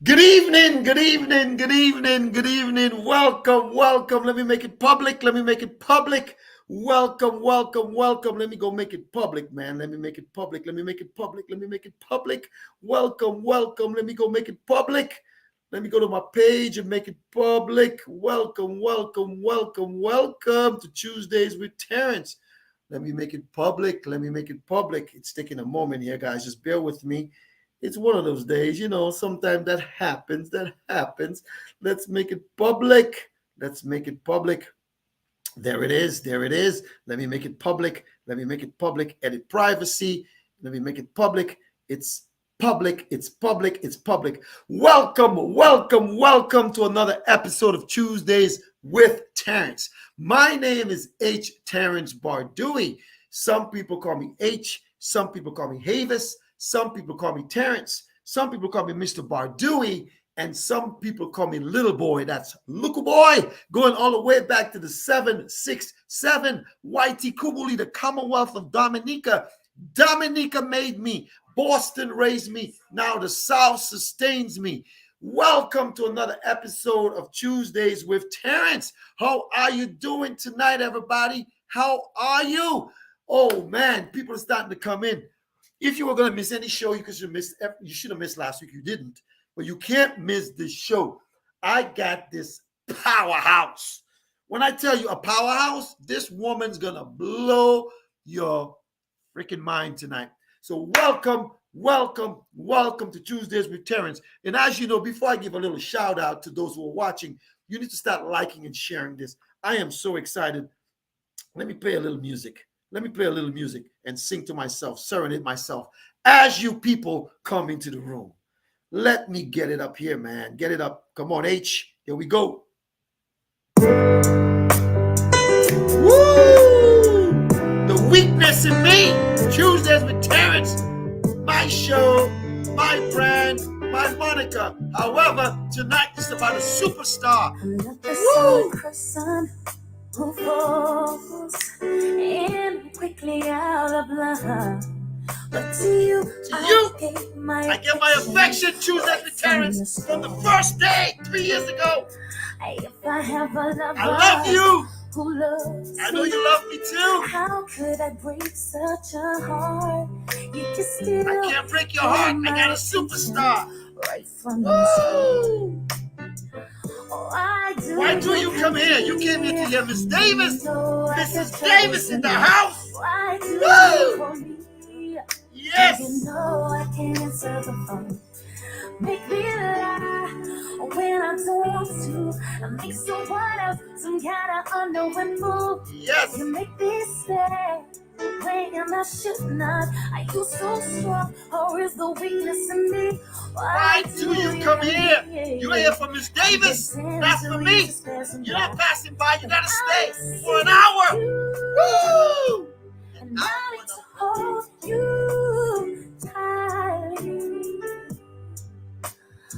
Good evening, good evening, good evening, good evening. Welcome, welcome. Let me make it public. Let me make it public. Welcome, welcome, welcome. Let me go make it public, man. Let me make it public. Let me make it public. Let me make it public. Welcome, welcome. Let me go make it public. Let me go to my page and make it public. Welcome, welcome, welcome, welcome to Tuesdays with Terrence. Let me make it public. Let me make it public. It's taking a moment here, guys. Just bear with me. It's one of those days, sometimes that happens. That happens. Let's make it public. Let's make it public. There it is. There it is. Let me make it public. Let me make it public. Edit privacy. Let me make it public. It's public. It's public. It's public. Welcome, welcome, welcome to another episode of Tuesdays with Terrence. My name is H. Terrence Bardui. Some people call me H. Some people call me Havis. Some people call me Terrence. Some people call me Mr. Bardui. And some people call me Little Boy. That's Little Boy. Going all the way back to the 767. YT Kubuli, the Commonwealth of Dominica. Dominica made me. Boston raised me. Now the South sustains me. Welcome to another episode of Tuesdays with Terrence. How are you doing tonight, everybody? How are you? Oh, man, people are starting to come in. If you were going to miss any show, you should have missed last week. You didn't. But you can't miss this show. I got this powerhouse. When I tell you a powerhouse, this woman's going to blow your freaking mind tonight. So welcome, welcome, welcome to Tuesdays with Terrence. And as you know, before I give a little shout out to those who are watching, you need to start liking and sharing this. I am so excited. Let me play a little music. Let me play a little music and sing to myself, serenade myself as you people come into the room. Let me get it up here, man. Get it up. Come on, H. Here we go. Woo! The weakness in me. Tuesdays with Terrence. My show, my brand, my moniker. However, tonight is about a superstar. Woo! Who falls in quickly out of love. But to you, I give my affection. Tuesdays with Terrence from the first day 3 years ago. If I have a lover, I love you. Who loves I know you love me too. How could I break such a heart? You can still I can't break your heart. I got a superstar. Right from the Why do you come here? You came here to hear Miss Davis. Mrs. Davis in the house. Woo! Yes. I can't answer the phone. Make me lie when I don't want to. I make someone else some kind of unknown move. Yes. You make me stay when I should not. Are you so strong, or is the weakness in me? Why do you come here? You're here for Miss Davis. That's for me. You're not passing by. You gotta stay for an hour. Woo! And I need to hold you tightly.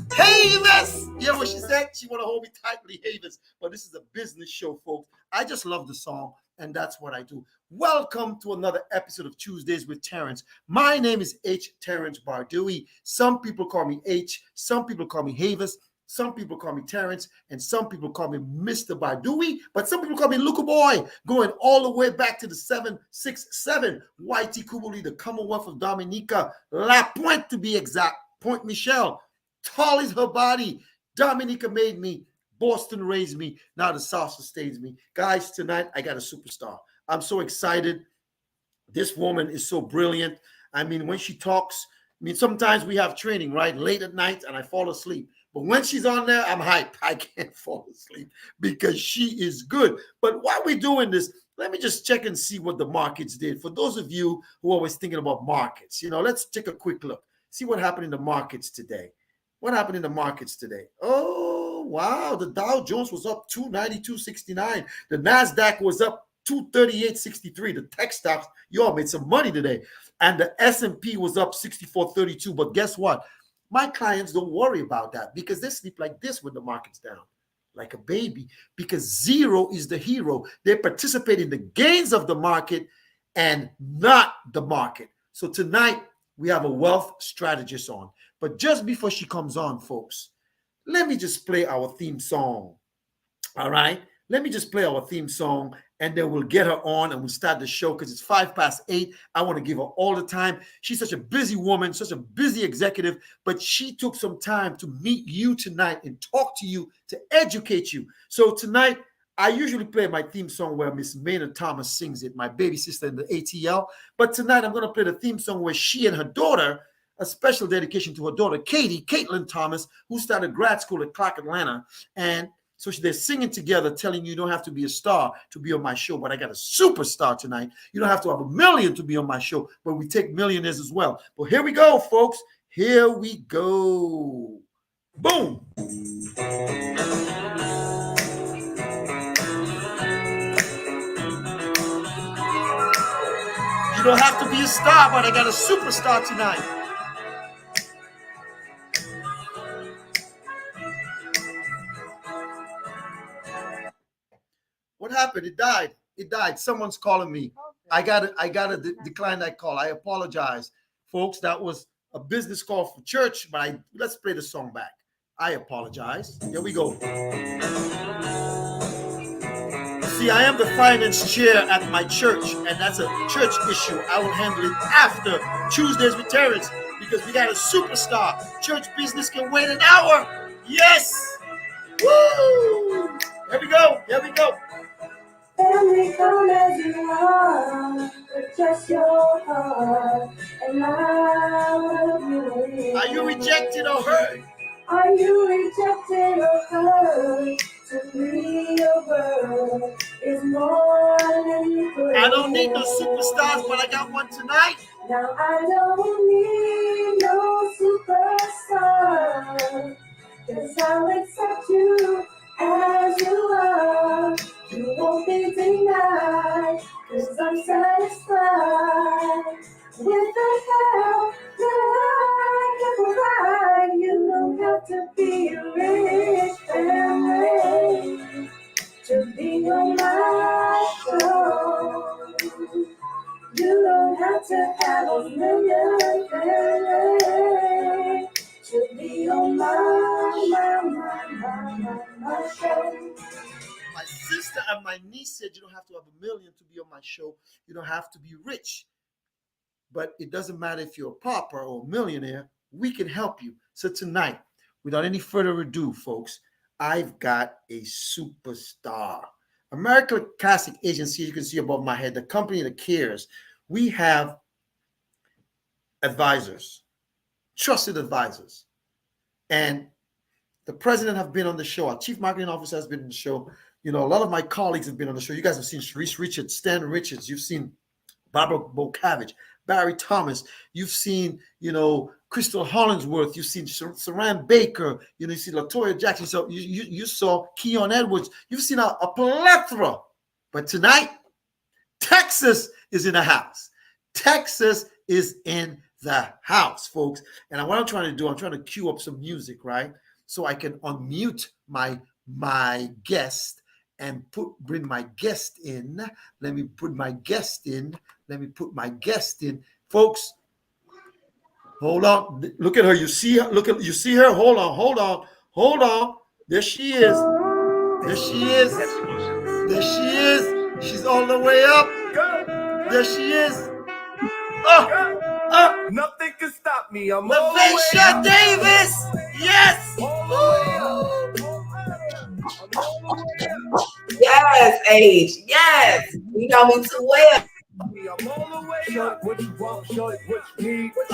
Havis! You hear what she said? She want to hold me tightly, Havis. But this is a business show, folks. I just love the song, and that's what I do. Welcome to another episode of Tuesdays with Terrence. My name is H. Terrence Bardui. Some people call me H. Some people call me Havis. Some people call me Terrence, and some people call me Mr. Bardui, but some people call me Luka Boy, going all the way back to the 767. YT Kubuli, the Commonwealth of Dominica, La Pointe to be exact, Point Michelle. Tall is her body. Dominica made me. Boston raised me. Now the South sustains me. Guys, tonight I got a superstar. I'm so excited. This woman is so brilliant. I mean, when she talks, sometimes we have training, right? Late at night, and I fall asleep. But when she's on there, I'm hyped. I can't fall asleep because she is good. But while we're doing this, let me just check and see what the markets did. For those of you who are always thinking about markets, let's take a quick look. See what happened in the markets today. What happened in the markets today? Oh, wow. The Dow Jones was up 292.69. The NASDAQ was up 238.63. The tech stocks, y'all made some money today. And the S&P was up 64.32. But guess what? My clients don't worry about that because they sleep like this when the market's down, like a baby, because zero is the hero. They participate in the gains of the market and not the market. So tonight, we have a wealth strategist on. But just before she comes on, folks, let me just play our theme song. All right. Let me just play our theme song and then we'll get her on and we'll start the show because it's 8:05. I want to give her all the time. She's such a busy woman, such a busy executive, but she took some time to meet you tonight and talk to you, to educate you. So tonight, I usually play my theme song where Miss Maynard Thomas sings it, my baby sister in the ATL. But tonight, I'm going to play the theme song where she and her daughter, a special dedication to her daughter, Caitlin Thomas, who started grad school at Clark Atlanta. And so they're singing together, telling you don't have to be a star to be on my show, but I got a superstar tonight. You don't have to have $1 million to be on my show, but we take millionaires as well. But here we go, folks. Here we go. Boom. You don't have to be a star, but I got a superstar tonight. What happened? It died. It died. Someone's calling me. I gotta decline that call. I apologize, folks. That was a business call for church, but let's play the song back. I apologize. Here we go. See, I am the finance chair at my church, and that's a church issue. I will handle it after Tuesdays with Terrence because we got a superstar. Church business can wait an hour. Yes. Woo! Here we go. Here we go. Family, come as you are, with just your heart, and I love you. Are you rejected or hurt? Are you rejected or hurt? To me, your word is more than you could. I don't need no superstars, but I got one tonight. Now I don't need no superstar, 'cause I'll accept you as you are. You won't be denied, 'cause I'm satisfied with the help that I can provide. You don't have to be a rich family to be on my show. You don't have to have $1 million family to be on my show. My sister and my niece said you don't have to have $1 million to be on my show. You don't have to be rich. But it doesn't matter if you're a pauper or a millionaire. We can help you. So tonight, without any further ado, folks, I've got a superstar. American Classic Agency, you can see above my head, the company that cares. We have advisors, trusted advisors. And the president have been on the show. Our chief marketing officer has been on the show. You know, a lot of my colleagues have been on the show. You guys have seen Sharice Richards, Stan Richards. You've seen Barbara Bocavage, Barry Thomas. You've seen, Crystal Hollingsworth. You've seen Saran Baker. You see LaToya Jackson. So you saw Keon Edwards. You've seen a plethora. But tonight, Texas is in the house. Texas is in the house, folks. And what I'm trying to do, I'm trying to cue up some music, right? So I can unmute my guest and bring my guest in. Let me put my guest in. Folks, hold on. Look at her. You see her? You see her? Hold on. There she is. She's all the way up. There she is. Nothing can stop me. I'm LaVaisha Davis. Yes. Yes, Age. Yes. You know me too well. I'm all the way up. What you want, short, what you need. What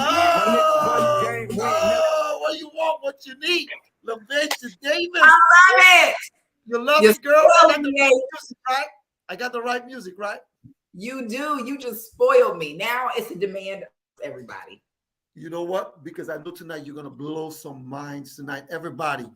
you want, what you need. LaVaisha Davis. I love it. You love it, girl. I got the right music, right? You do. You just spoiled me. Now it's a demand of everybody. You know what? Because I know tonight you're going to blow some minds tonight. Everybody,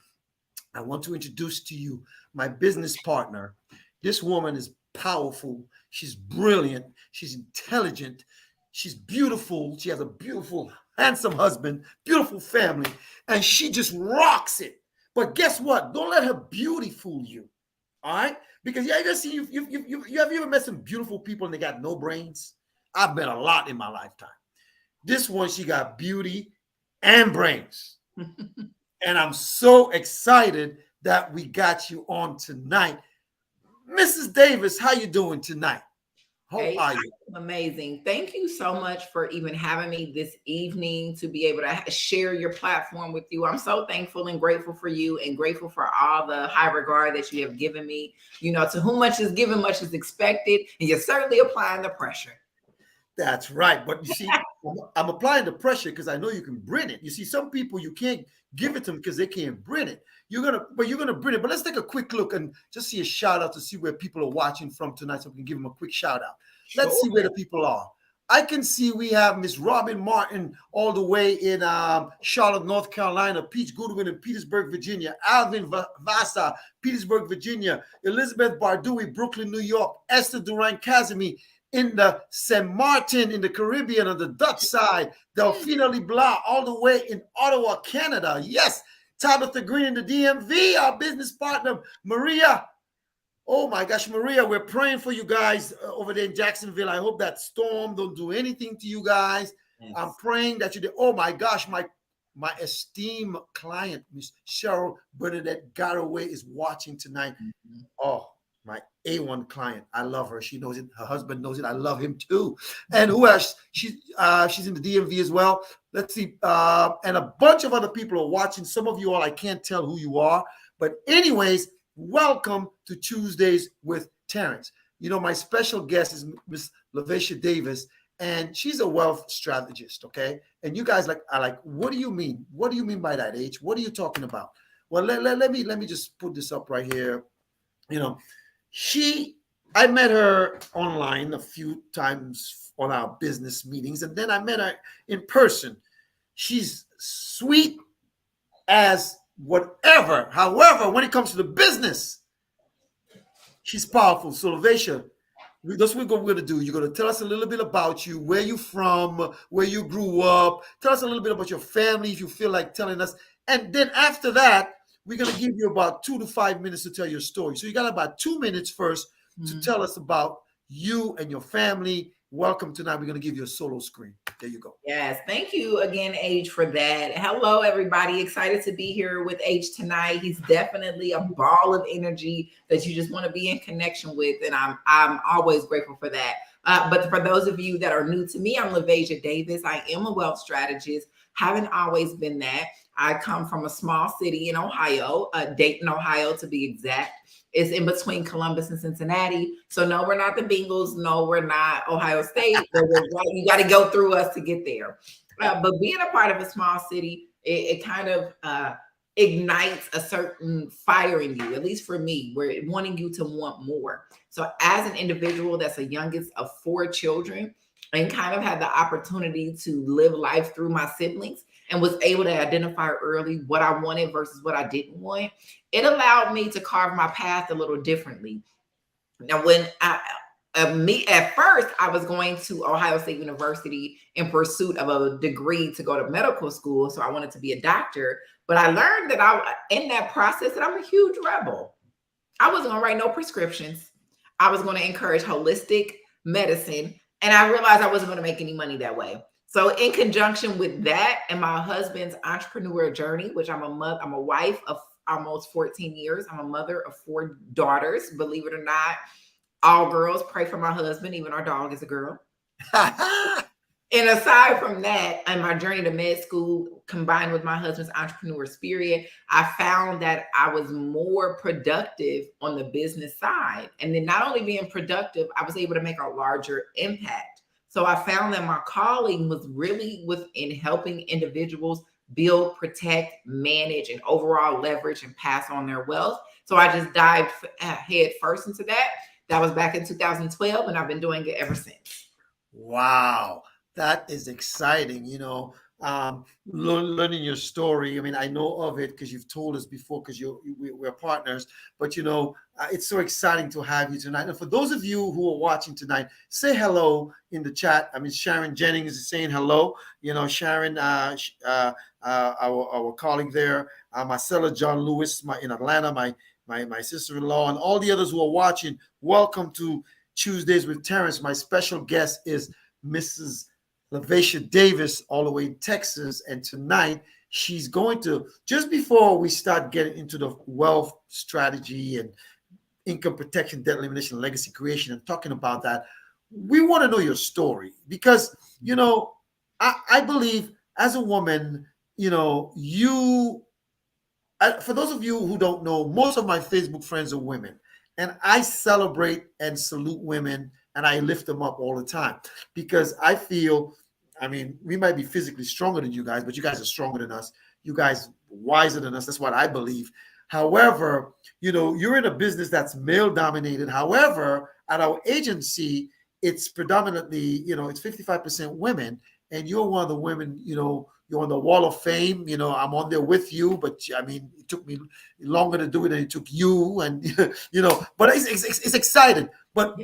I want to introduce to you my business partner. This woman is powerful. She's brilliant. She's intelligent. She's beautiful. She has a beautiful, handsome husband, beautiful family, and she just rocks it. But guess what? Don't let her beauty fool you. All right? Because have you ever met some beautiful people and they got no brains? I've met a lot in my lifetime. This one, she got beauty and brains. And I'm so excited that we got you on tonight. Mrs. Davis, how you doing tonight? How Hey, are you? amazing. Thank you so much for even having me this evening to be able to share your platform with you. I'm so thankful and grateful for you and grateful for all the high regard that you have given me. You know, to whom much is given, much is expected, and you're certainly applying the pressure. That's right. But you see, I'm applying the pressure because I know you can bring it. You see, some people you can't give it to them because they can't bring it. You're gonna bring it. But let's take a quick look and just see a shout out to see where people are watching from tonight, so we can give them a quick shout out. Let's see where the people are. I can see we have Miss Robin Martin all the way in Charlotte, North Carolina, Peach Goodwin in Petersburg, Virginia, Alvin Vasa, Petersburg, Virginia, Elizabeth Bardui, Brooklyn, New York, Esther Duran Kazemi in the St. Martin in the Caribbean on the Dutch side, Delphina Libla all the way in Ottawa, Canada. Yes, Tabitha Green in the DMV, our business partner, Maria. Oh my gosh, Maria, we're praying for you guys over there in Jacksonville. I hope that storm don't do anything to you guys. Yes. I'm praying that you do. Oh my gosh, my esteemed client, Miss Cheryl Bernadette Garraway, is watching tonight. Mm-hmm. Oh, my A1 client. I love her. She knows it. Her husband knows it. I love him too. And who else? She's in the DMV as well. Let's see. And a bunch of other people are watching. Some of you all, I can't tell who you are. But anyways, welcome to Tuesdays with Terrence. You know, my special guest is Miss LaVaisha Davis, and she's a wealth strategist, okay? And you guys are like, what do you mean? What do you mean by that, H? What are you talking about? Well, let me just put this up right here. You know, I met her online a few times on our business meetings, and then I met her in person. She's sweet as whatever. However, when it comes to the business, she's powerful. So, LaVaisha, that's what we're going to do. You're going to tell us a little bit about you, where you're from, where you grew up. Tell us a little bit about your family if you feel like telling us. And then after that, we're going to give you about 2 to 5 minutes to tell your story. So you got about 2 minutes first to tell us about you and your family. Welcome tonight. We're going to give you a solo screen. There you go. Yes. Thank you again, H, for that. Hello, everybody. Excited to be here with H tonight. He's definitely a ball of energy that you just want to be in connection with. And I'm always grateful for that. But for those of you that are new to me, I'm LaVaisha Davis. I am a wealth strategist. Haven't always been that. I come from a small city in Ohio, Dayton, Ohio, to be exact. It's in between Columbus and Cincinnati. So no, we're not the Bengals. No, we're not Ohio State. You got to go through us to get there. But being a part of a small city, it kind of ignites a certain fire in you, at least for me, where wanting you to want more. So as an individual that's the youngest of 4 children and kind of had the opportunity to live life through my siblings, and was able to identify early what I wanted versus what I didn't want, it allowed me to carve my path a little differently. Now, when at first, I was going to Ohio State University in pursuit of a degree to go to medical school. So I wanted to be a doctor. But I learned that in that process, that I'm a huge rebel. I wasn't going to write no prescriptions. I was going to encourage holistic medicine. And I realized I wasn't going to make any money that way. So in conjunction with that and my husband's entrepreneur journey, which I'm a wife of almost 14 years. I'm a mother of 4 daughters. Believe it or not, all girls. Pray for my husband. Even our dog is a girl. And aside from that, and my journey to med school combined with my husband's entrepreneur spirit, I found that I was more productive on the business side. And then not only being productive, I was able to make a larger impact. So I found that my calling was really within helping individuals build, protect, manage, and overall leverage and pass on their wealth. So I just dived head first into that. That was back in 2012, and I've been doing it ever since. Wow, that is exciting. You know, learning your story. I mean, I know of it because you've told us before because we're partners. But, you know, it's so exciting to have you tonight. And for those of you who are watching tonight, say hello in the chat. I mean, Sharon Jennings is saying hello. You know, Sharon, our colleague there, Marcella John Lewis in Atlanta, my sister-in-law, and all the others who are watching. Welcome to Tuesdays with Terrence. My special guest is Mrs. LaVaisha Davis, all the way in Texas. And tonight, she's going to, just before we start getting into the wealth strategy and income protection, debt elimination, legacy creation, and talking about that, we want to know your story because, I believe as a woman, for those of you who don't know, most of my Facebook friends are women, and I celebrate and salute women, and I lift them up all the time because I feel, I mean, we might be physically stronger than you guys, but you guys are stronger than us. You guys wiser than us. That's what I believe. However, you're in a business that's male dominated. However, at our agency, it's predominantly, it's 55% women, and you're one of the women, you're on the wall of fame. I'm on there with you, but I mean, it took me longer to do it than it took you. And, but it's exciting. But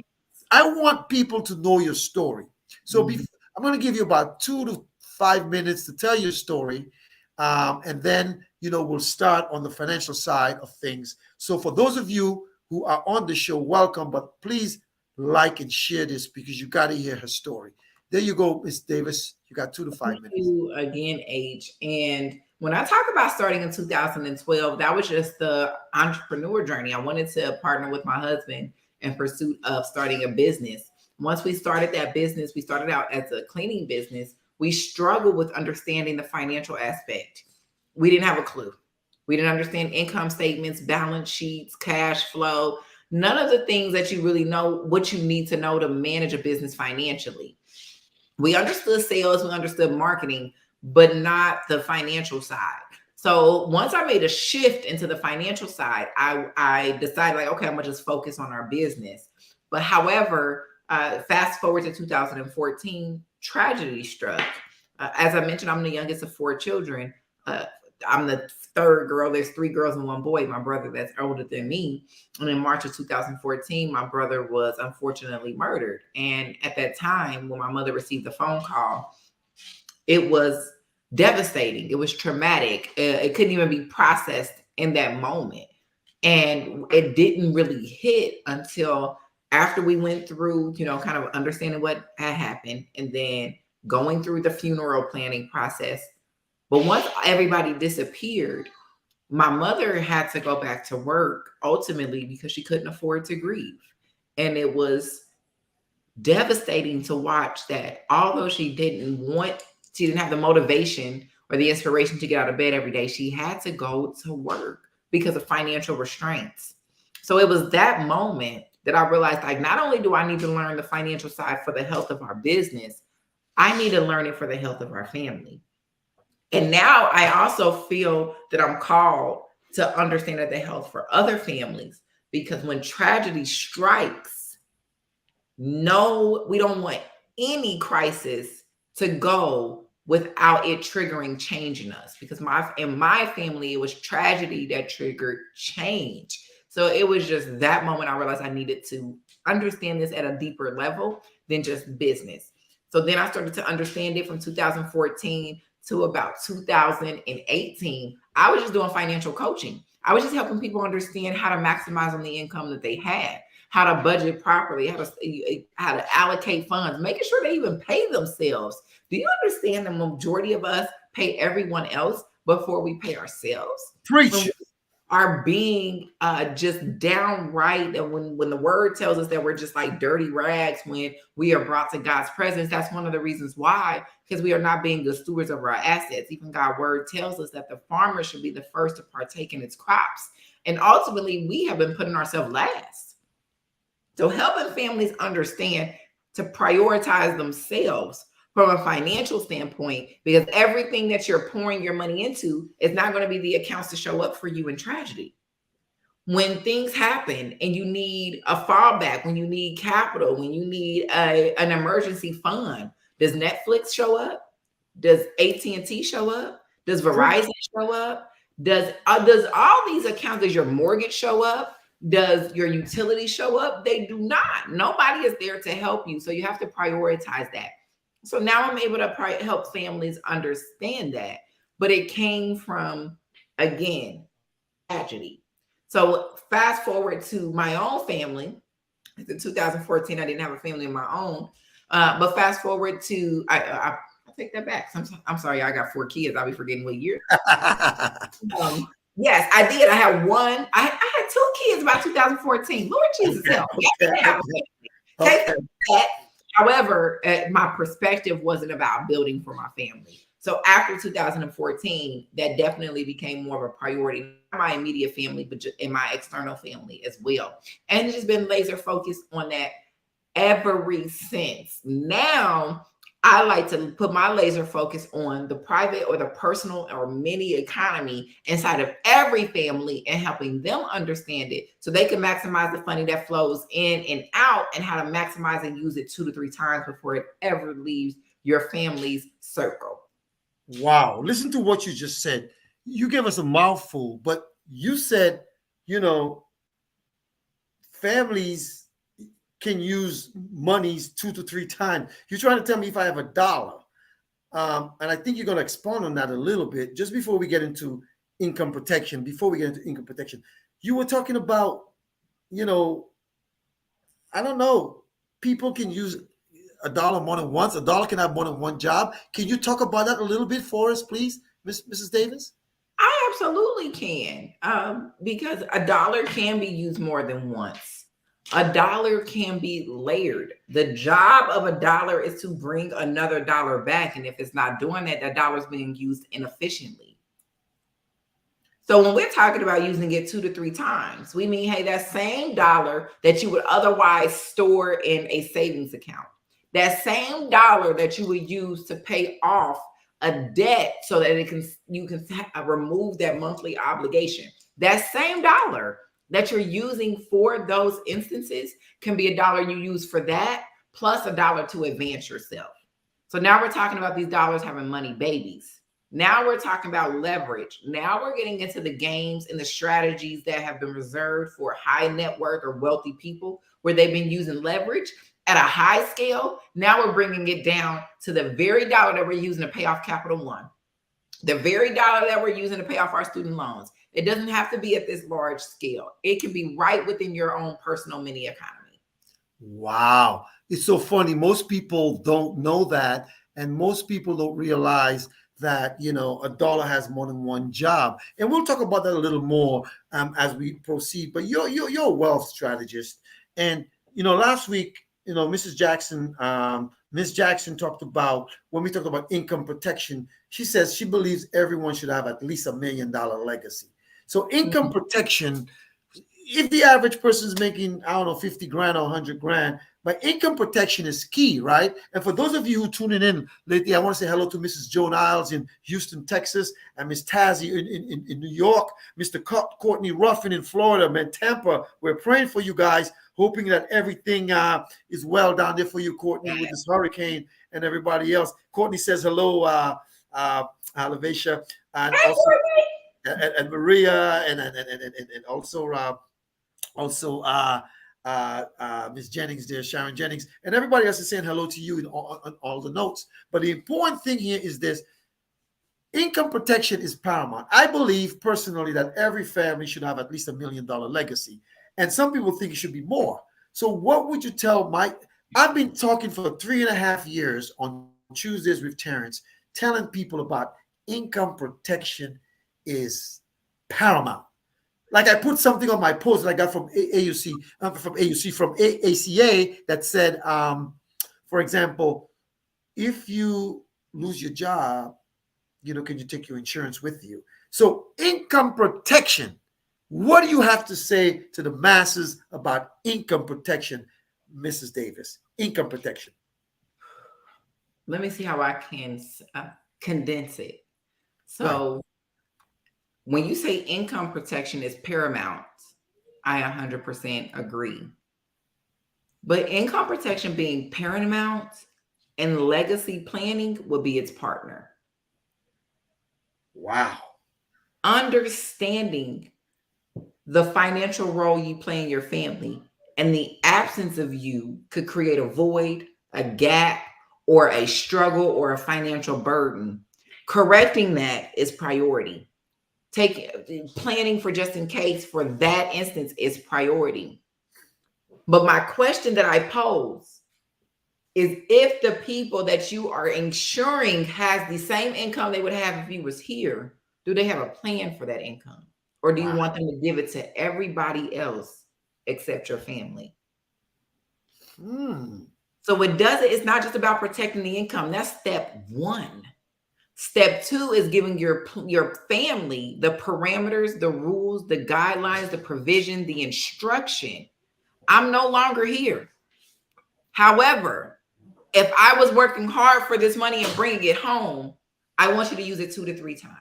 I want people to know your story. So I'm going to give you about 2 to 5 minutes to tell your story. And then, we'll start on the financial side of things. So for those of you who are on the show, welcome, but please like and share this because you got to hear her story. There you go, Miss Davis. You got 2 to 5 minutes. Thank you again, H. And when I talk about starting in 2012, that was just the entrepreneur journey. I wanted to partner with my husband in pursuit of starting a business. Once we started that business, we started out as a cleaning business. We struggled with understanding the financial aspect. We didn't have a clue. We didn't understand income statements, balance sheets, cash flow, none of the things that you really know what you need to know to manage a business financially. We understood sales, we understood marketing, but not the financial side. So once I made a shift into the financial side, I decided like, okay, I'm gonna just focus on our business. But however, fast forward to 2014, tragedy struck. As I mentioned, I'm the youngest of 4 children. I'm the third girl. There's 3 girls and 1 boy, my brother that's older than me. And in March of 2014, my brother was unfortunately murdered. And at that time, when my mother received the phone call, it was devastating. It was traumatic. It couldn't even be processed in that moment. And it didn't really hit until after we went through, kind of understanding what had happened and then going through the funeral planning process. But once everybody disappeared, my mother had to go back to work ultimately because she couldn't afford to grieve. And it was devastating to watch that although she didn't have the motivation or the inspiration to get out of bed every day, she had to go to work because of financial restraints. So it was that moment that I realized, like, not only do I need to learn the financial side for the health of our business, I need to learn it for the health of our family. And now I also feel that I'm called to understand that the health for other families, because when tragedy strikes, no, we don't want any crisis to go without it triggering change in us, because in my family, it was tragedy that triggered change. So it was just that moment I realized I needed to understand this at a deeper level than just business. So then I started to understand it from 2014 to about 2018. I was just doing financial coaching. I was just helping people understand how to maximize on the income that they had, how to budget properly, how to allocate funds, making sure they even pay themselves. Do you understand the majority of us pay everyone else before we pay ourselves? Preach. Are being just downright, and when the word tells us that we're just like dirty rags when we are brought to God's presence, that's one of the reasons why, because we are not being good stewards of our assets. Even God's word tells us that the farmer should be the first to partake in its crops. And ultimately, we have been putting ourselves last. So helping families understand to prioritize themselves from a financial standpoint, because everything that you're pouring your money into is not going to be the accounts to show up for you in tragedy. When things happen and you need a fallback, when you need capital, when you need an emergency fund, does Netflix show up? Does AT&T show up? Does Verizon show up? Does all these accounts, does your mortgage show up? Does your utility show up? They do not. Nobody is there to help you. So you have to prioritize that. So now I'm able to help families understand that. But it came from, again, tragedy. So fast forward to my own family. In 2014, I didn't have a family of my own. But fast forward to I take that back. I'm sorry, I got 4 kids. I'll be forgetting what year. Yes, I did. I had one. I had 2 kids by 2014. Lord Jesus, help. Take that. However, my perspective wasn't about building for my family. So after 2014, that definitely became more of a priority in my immediate family, but in my external family as well. And it's just been laser focused on that ever since. Now, I like to put my laser focus on the private or the personal or mini economy inside of every family and helping them understand it so they can maximize the money that flows in and out and how to maximize and use it 2 to 3 times before it ever leaves your family's circle. Wow. Listen to what you just said. You gave us a mouthful, but you said, families can use monies 2 to 3 times. You're trying to tell me if I have $1, and I think you're going to expand on that a little bit just before we get into income protection. You were talking about, I don't know, people can use $1 more than once. $1 can have more than one job. Can you talk about that a little bit for us, please, Mrs. Davis? I absolutely can, because $1 can be used more than once. $1 can be layered. The job of $1 is to bring another dollar back. And if it's not doing that, that dollar is being used inefficiently. So when we're talking about using it 2 to 3 times, we mean, hey, that same dollar that you would otherwise store in a savings account, that same dollar that you would use to pay off a debt so that you can remove that monthly obligation, that same dollar that you're using for those instances can be $1 you use for that, plus $1 to advance yourself. So now we're talking about these dollars having money babies. Now we're talking about leverage. Now we're getting into the games and the strategies that have been reserved for high net worth or wealthy people, where they've been using leverage at a high scale. Now we're bringing it down to the very dollar that we're using to pay off Capital One, the very dollar that we're using to pay off our student loans. It doesn't have to be at this large scale. It can be right within your own personal mini economy. Wow. It's so funny. Most people don't know that. And most people don't realize that, $1 has more than one job. And we'll talk about that a little more as we proceed. But you're a wealth strategist. And, last week, Mrs. Jackson, Ms. Jackson talked about, when we talked about income protection, she says she believes everyone should have at least $1 million legacy. So income protection, if the average person is making, 50 grand or 100 grand, but income protection is key, right? And for those of you who tuning in lately, I want to say hello to Mrs. Joan Isles in Houston, Texas, and Miss Tazzy in New York, Mr. Courtney Ruffin in Florida, man, Tampa. We're praying for you guys, hoping that everything is well down there for you, Courtney, with this hurricane and everybody else. Courtney says hello, LaVaisha, and also and Maria, and also Miss Jennings there, Sharon Jennings, and everybody else is saying hello to you in all the notes. But the important thing here is this: income protection is paramount. I believe personally that every family should have at least $1 million legacy, and some people think it should be more. So what would you tell I've been talking for 3.5 years on Tuesdays with Terrence, telling people about income protection is paramount. Like I put something on my post that I got from from ACA that said, for example, if you lose your job, can you take your insurance with you? So income protection, what do you have to say to the masses about income protection, Mrs. Davis? Income protection. Let me see how I can condense it. So when you say income protection is paramount, I 100% agree. But income protection being paramount and legacy planning will be its partner. Wow. Understanding the financial role you play in your family and the absence of you could create a void, a gap, or a struggle or a financial burden. Correcting that is priority. Planning for just in case for that instance is priority. But my question that I pose is if the people that you are insuring has the same income they would have if you was here, do they have a plan for that income? Or do you want them to give it to everybody else except your family? So it's not just about protecting the income. That's step one. Step two is giving your family the parameters, the rules, the guidelines, the provision, the instruction. I'm no longer here. However, if I was working hard for this money and bringing it home, I want you to use it 2 to 3 times.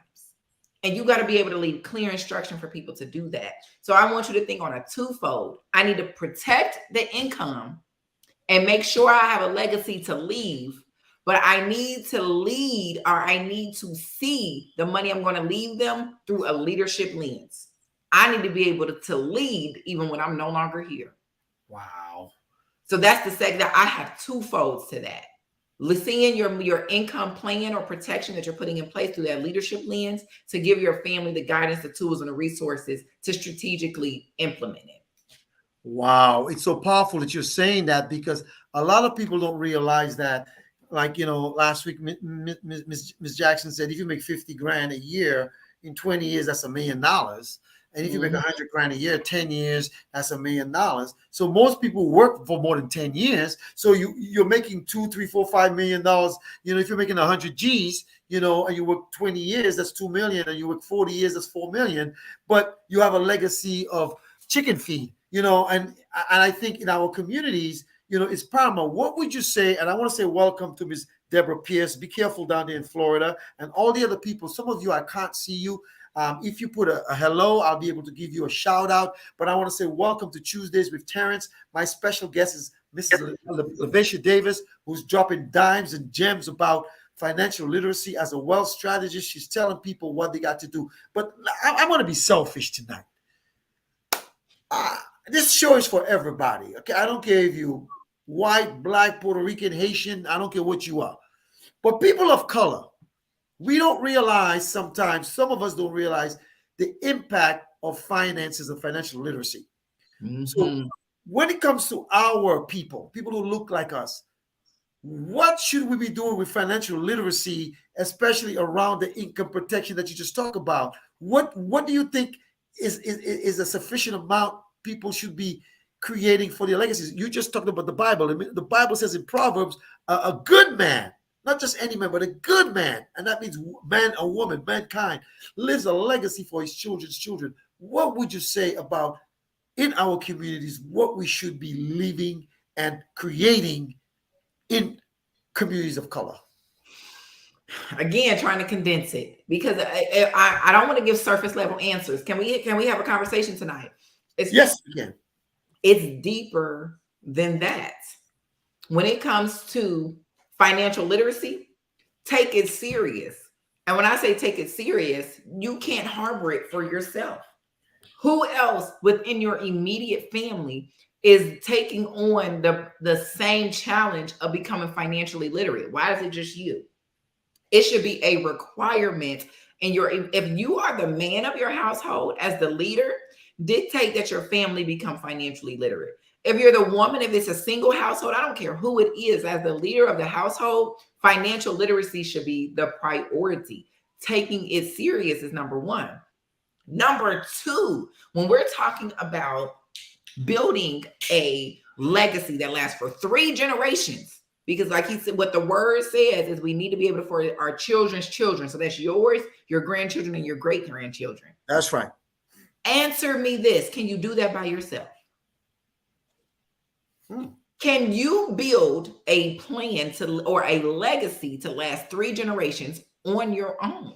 And you got to be able to leave clear instruction for people to do that. So I want you to think on a twofold. I need to protect the income and make sure I have a legacy to leave. But I need to lead, or I need to see the money I'm going to leave them through a leadership lens. I need to be able to lead even when I'm no longer here. Wow. So that's the second. That I have two folds to that. Seeing your income plan or protection that you're putting in place through that leadership lens to give your family the guidance, the tools, and the resources to strategically implement it. Wow. It's so powerful that you're saying that, because a lot of people don't realize that. Like, last week, Ms. Jackson said, if you make 50 grand a year in 20 years, that's $1 million. And if you make 100 grand a year, 10 years, that's $1 million. So most people work for more than 10 years. So you're making $2, $3, $4, $5 million. If you're making 100 G's, and you work 20 years, that's 2 million. And you work 40 years, that's 4 million. But you have a legacy of chicken feed, and I think in our communities, it's paramount. What would you say? And I want to say welcome to Ms. Deborah Pierce. Be careful down there in Florida, and all the other people. Some of you, I can't see you. If you put a hello, I'll be able to give you a shout out. But I want to say welcome to Tuesdays with Terrence. My special guest is Mrs. LaVaisha Davis, who's dropping dimes and gems about financial literacy as a wealth strategist. She's telling people what they got to do. But I'm going to be selfish tonight. This show is for everybody. Okay, I don't care if you white, black, Puerto Rican, Haitian. I don't care what you are. But people of color, we don't realize sometimes, some of us don't realize the impact of finances and financial literacy. So when it comes to our people who look like us, what should we be doing with financial literacy, especially around the income protection that you just talked about? What do you think is a sufficient amount people should be creating for their legacies? You just talked about the Bible. The Bible says in Proverbs, a good man, not just any man, but a good man, and that means man or woman, mankind, lives a legacy for his children's children. What would you say about, in our communities, what we should be living and creating in communities of color? Again, trying to condense it, because I don't want to give surface level answers. Can we have a conversation tonight? Yes, we can. It's deeper than that. When it comes to financial literacy, take it serious. And when I say take it serious, you can't harbor it for yourself. Who else within your immediate family is taking on the same challenge of becoming financially literate? Why is it just you? It should be a requirement if you are the man of your household as the leader, dictate that your family become financially literate. If you're the woman, if it's a single household, I don't care who it is, as the leader of the household, financial literacy should be the priority. Taking it serious is number one. Number two, when we're talking about building a legacy that lasts for 3 generations, because like he said, what the word says is we need to be able to, for our children's children. So that's yours, your grandchildren, and your great grandchildren. That's right. Answer me this. Can you do that by yourself? Can you build a plan or a legacy to last 3 generations on your own?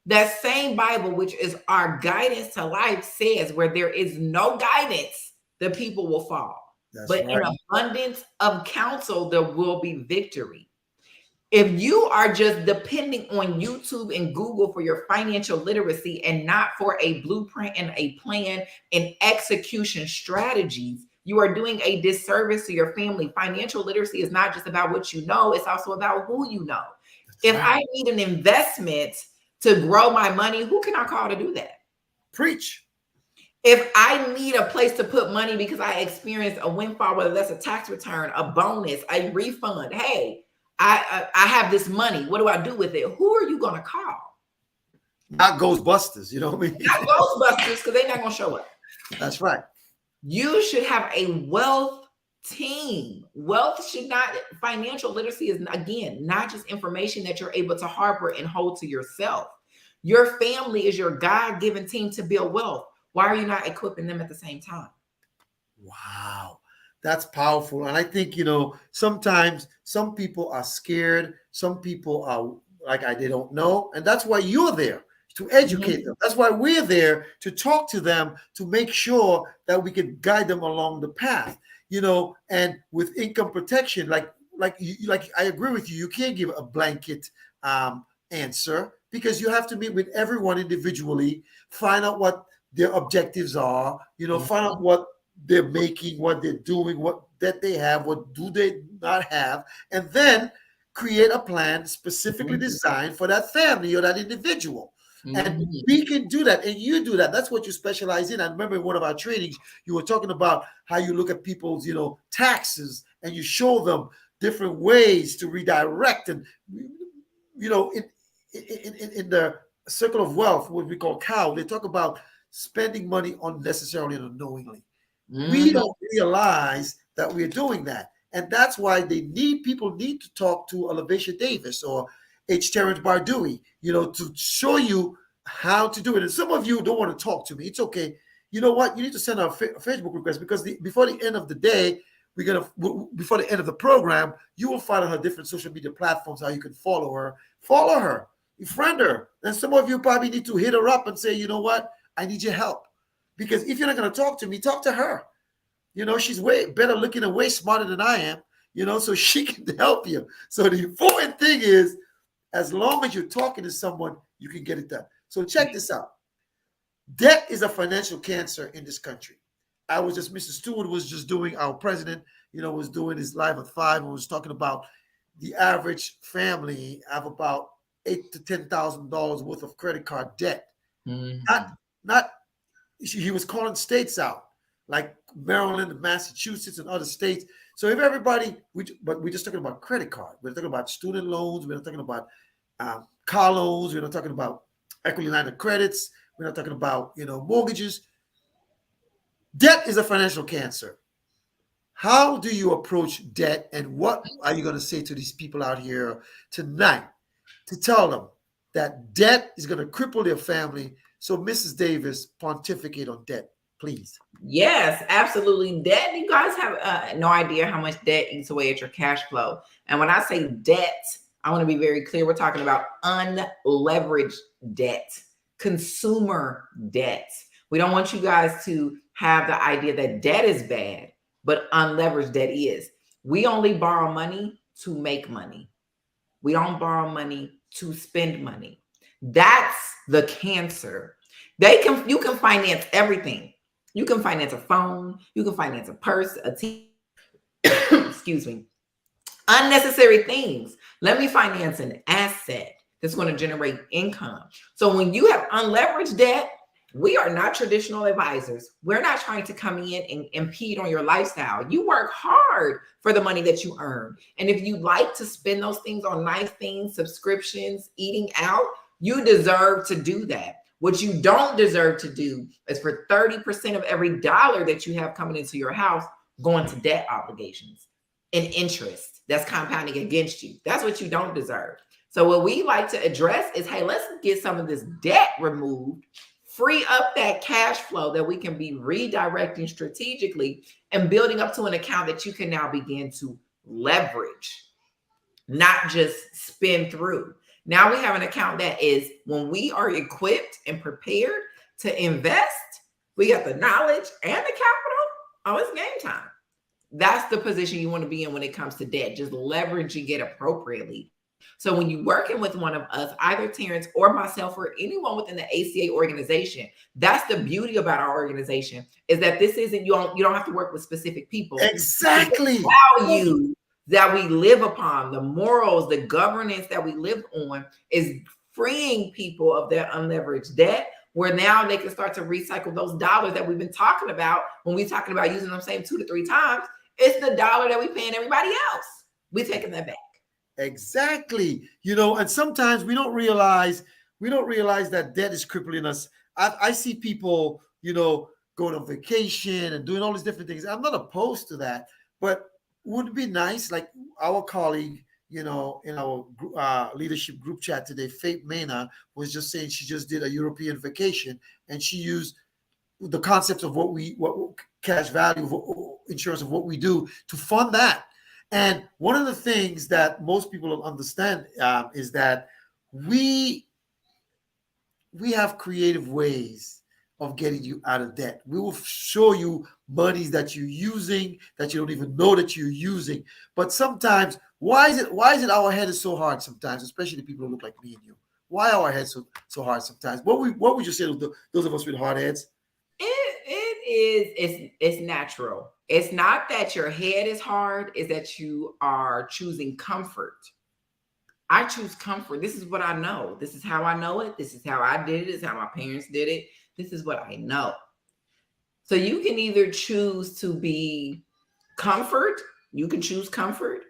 That same Bible, which is our guidance to life, says where there is no guidance, the people will fall. That's but right. In abundance of counsel, there will be victory. If you are just depending on YouTube and Google for your financial literacy and not for a blueprint and a plan and execution strategies, you are doing a disservice to your family. Financial literacy is not just about what you know, it's also about who you know. That's right. I need an investment to grow my money, who can I call to do that? Preach. If I need a place to put money because I experienced a windfall, whether that's a tax return, a bonus, a refund, hey, I have this money. What do I do with it? Who are you going to call? Not Ghostbusters, you know what I mean? Not Ghostbusters, because they're not going to show up. That's right. You should have a wealth team. Wealth should not, financial literacy is, again, not just information that you're able to harbor and hold to yourself. Your family is your God-given team to build wealth. Why are you not equipping them at the same time? Wow, that's powerful. And I think, sometimes some people are scared. Some people are like, they don't know. And that's why you're there, to educate them. That's why we're there, to talk to them, to make sure that we can guide them along the path, and with income protection, like I agree with you. You can't give a blanket answer, because you have to meet with everyone individually, find out what their objectives are, find out what they're making, what they're doing, what that they have, what do they not have, and then create a plan specifically designed for that family or that individual. And we can do that, and you do that. That's what you specialize in. I remember in one of our trainings, you were talking about how you look at people's, taxes, and you show them different ways to redirect. And, in the circle of wealth, what we call COW, they talk about spending money unnecessarily and unknowingly. We don't realize that we're doing that. And that's why people need to talk to a LaVaisha Davis or Terrence Bardui, to show you how to do it. And some of you don't want to talk to me. It's okay. You know what? You need to send a Facebook request, because before the end of the day, before the end of the program, you will find on her different social media platforms how you can follow her, you friend her. And some of you probably need to hit her up and say, you know what? I need your help. Because if you're not going to talk to me, talk to her. She's way better looking and way smarter than I am, so she can help you. So the important thing is, as long as you're talking to someone, you can get it done. So check this out. Debt is a financial cancer in this country. Mr. Stewart was just doing, our president, was doing his live at 5 and was talking about the average family have about $8,000 to $10,000 worth of credit card debt. He was calling states out, like Maryland, Massachusetts, and other states. So if everybody, but we're just talking about credit card. We're talking about student loans. We're not talking about car loans. We're not talking about equity line of credits. We're not talking about, mortgages. Debt is a financial cancer. How do you approach debt, and what are you going to say to these people out here tonight to tell them that debt is going to cripple their family? So Mrs. Davis, pontificate on debt, please. Yes, absolutely. Debt, you guys have no idea how much debt eats away at your cash flow. And when I say debt, I want to be very clear. We're talking about unleveraged debt, consumer debt. We don't want you guys to have the idea that debt is bad, but unleveraged debt is. We only borrow money to make money. We don't borrow money to spend money. That's the cancer. You can finance everything. You can finance a phone. You can finance a purse, a TV. Excuse me. Unnecessary things. Let me finance an asset that's going to generate income. So when you have unleveraged debt, we are not traditional advisors. We're not trying to come in and impede on your lifestyle. You work hard for the money that you earn. And if you like to spend those things on nice things, subscriptions, eating out, you deserve to do that. What you don't deserve to do is for 30% of every dollar that you have coming into your house going to debt obligations and interest that's compounding against you. That's what you don't deserve. So what we like to address is, hey, let's get some of this debt removed, free up that cash flow that we can be redirecting strategically and building up to an account that you can now begin to leverage, not just spend through. Now we have an account that is, when we are equipped and prepared to invest, we got the knowledge and the capital. Oh, it's game time. That's the position you want to be in when it comes to debt, just leveraging it appropriately. So when you're working with one of us, either Terrence or myself or anyone within the ACA organization, that's the beauty about our organization, is that this isn't, you don't have to work with specific people. Exactly. The value that we live upon, the morals, the governance that we live on is freeing people of their unleveraged debt where now they can start to recycle those dollars that we've been talking about when we're talking about using them same 2 to 3 times. It's the dollar that we paying everybody else. We're taking that back. Exactly. And sometimes we don't realize that debt is crippling us. I see people, going on vacation and doing all these different things. I'm not opposed to that, but would it be nice, like our colleague, in our leadership group chat today, Faith Mena was just saying she just did a European vacation and she used the concepts of what cash value insurance of what we do to fund that. And one of the things that most people don't understand is that we have creative ways of getting you out of debt. We will show you monies that you're using that you don't even know that you're using. But sometimes, why is it our head is so hard sometimes, especially the people who look like me and you? Why are our heads so hard sometimes? What would you say to those of us with hard heads? It's natural. It's not that your head is hard, it's that you are choosing comfort. I choose comfort. This is what I know. This is how I know it. This is how I did it. This is how my parents did it. This is what I know. So you can either choose to be comfort, you can choose comfort,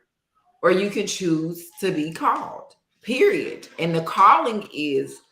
or you can choose to be called, period. And the calling is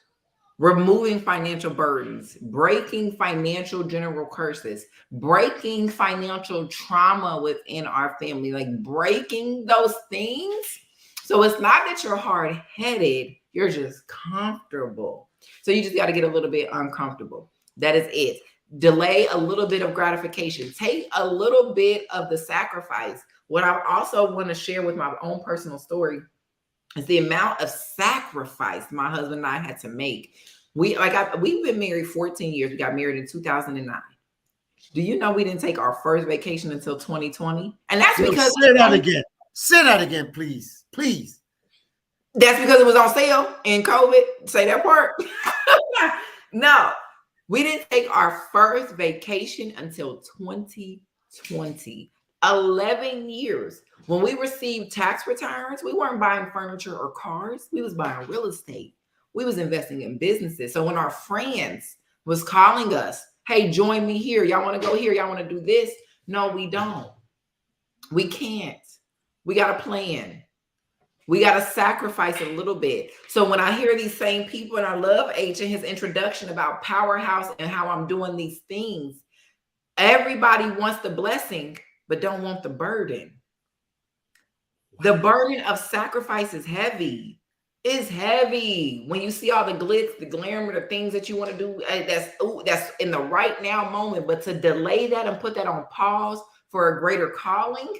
removing financial burdens, breaking financial general curses, breaking financial trauma within our family, like breaking those things. So it's not that you're hard-headed, you're just comfortable. So you just got to get a little bit uncomfortable. That is it. Delay a little bit of gratification. Take a little bit of the sacrifice. What I also want to share with my own personal story is the amount of sacrifice my husband and I had to make. We've been married 14 years. We got married in 2009. Do you know we didn't take our first vacation until 2020? And that's because say that again. Say that again, please. Please. That's because it was on sale in COVID. Say that part. No, we didn't take our first vacation until 2020. 11 years. When we received tax returns, we weren't buying furniture or cars. We was buying real estate. We was investing in businesses. So when our friends was calling us, hey, join me here. Y'all want to go here? Y'all want to do this? No, we don't. We can't. We got a plan. We got to sacrifice a little bit. So when I hear these same people, and I love H and his introduction about powerhouse and how I'm doing these things, everybody wants the blessing, but don't want the burden. The burden of sacrifice is heavy. It's heavy. When you see all the glitz, the glamour, the things that you want to do, that's in the right now moment, but to delay that and put that on pause for a greater calling,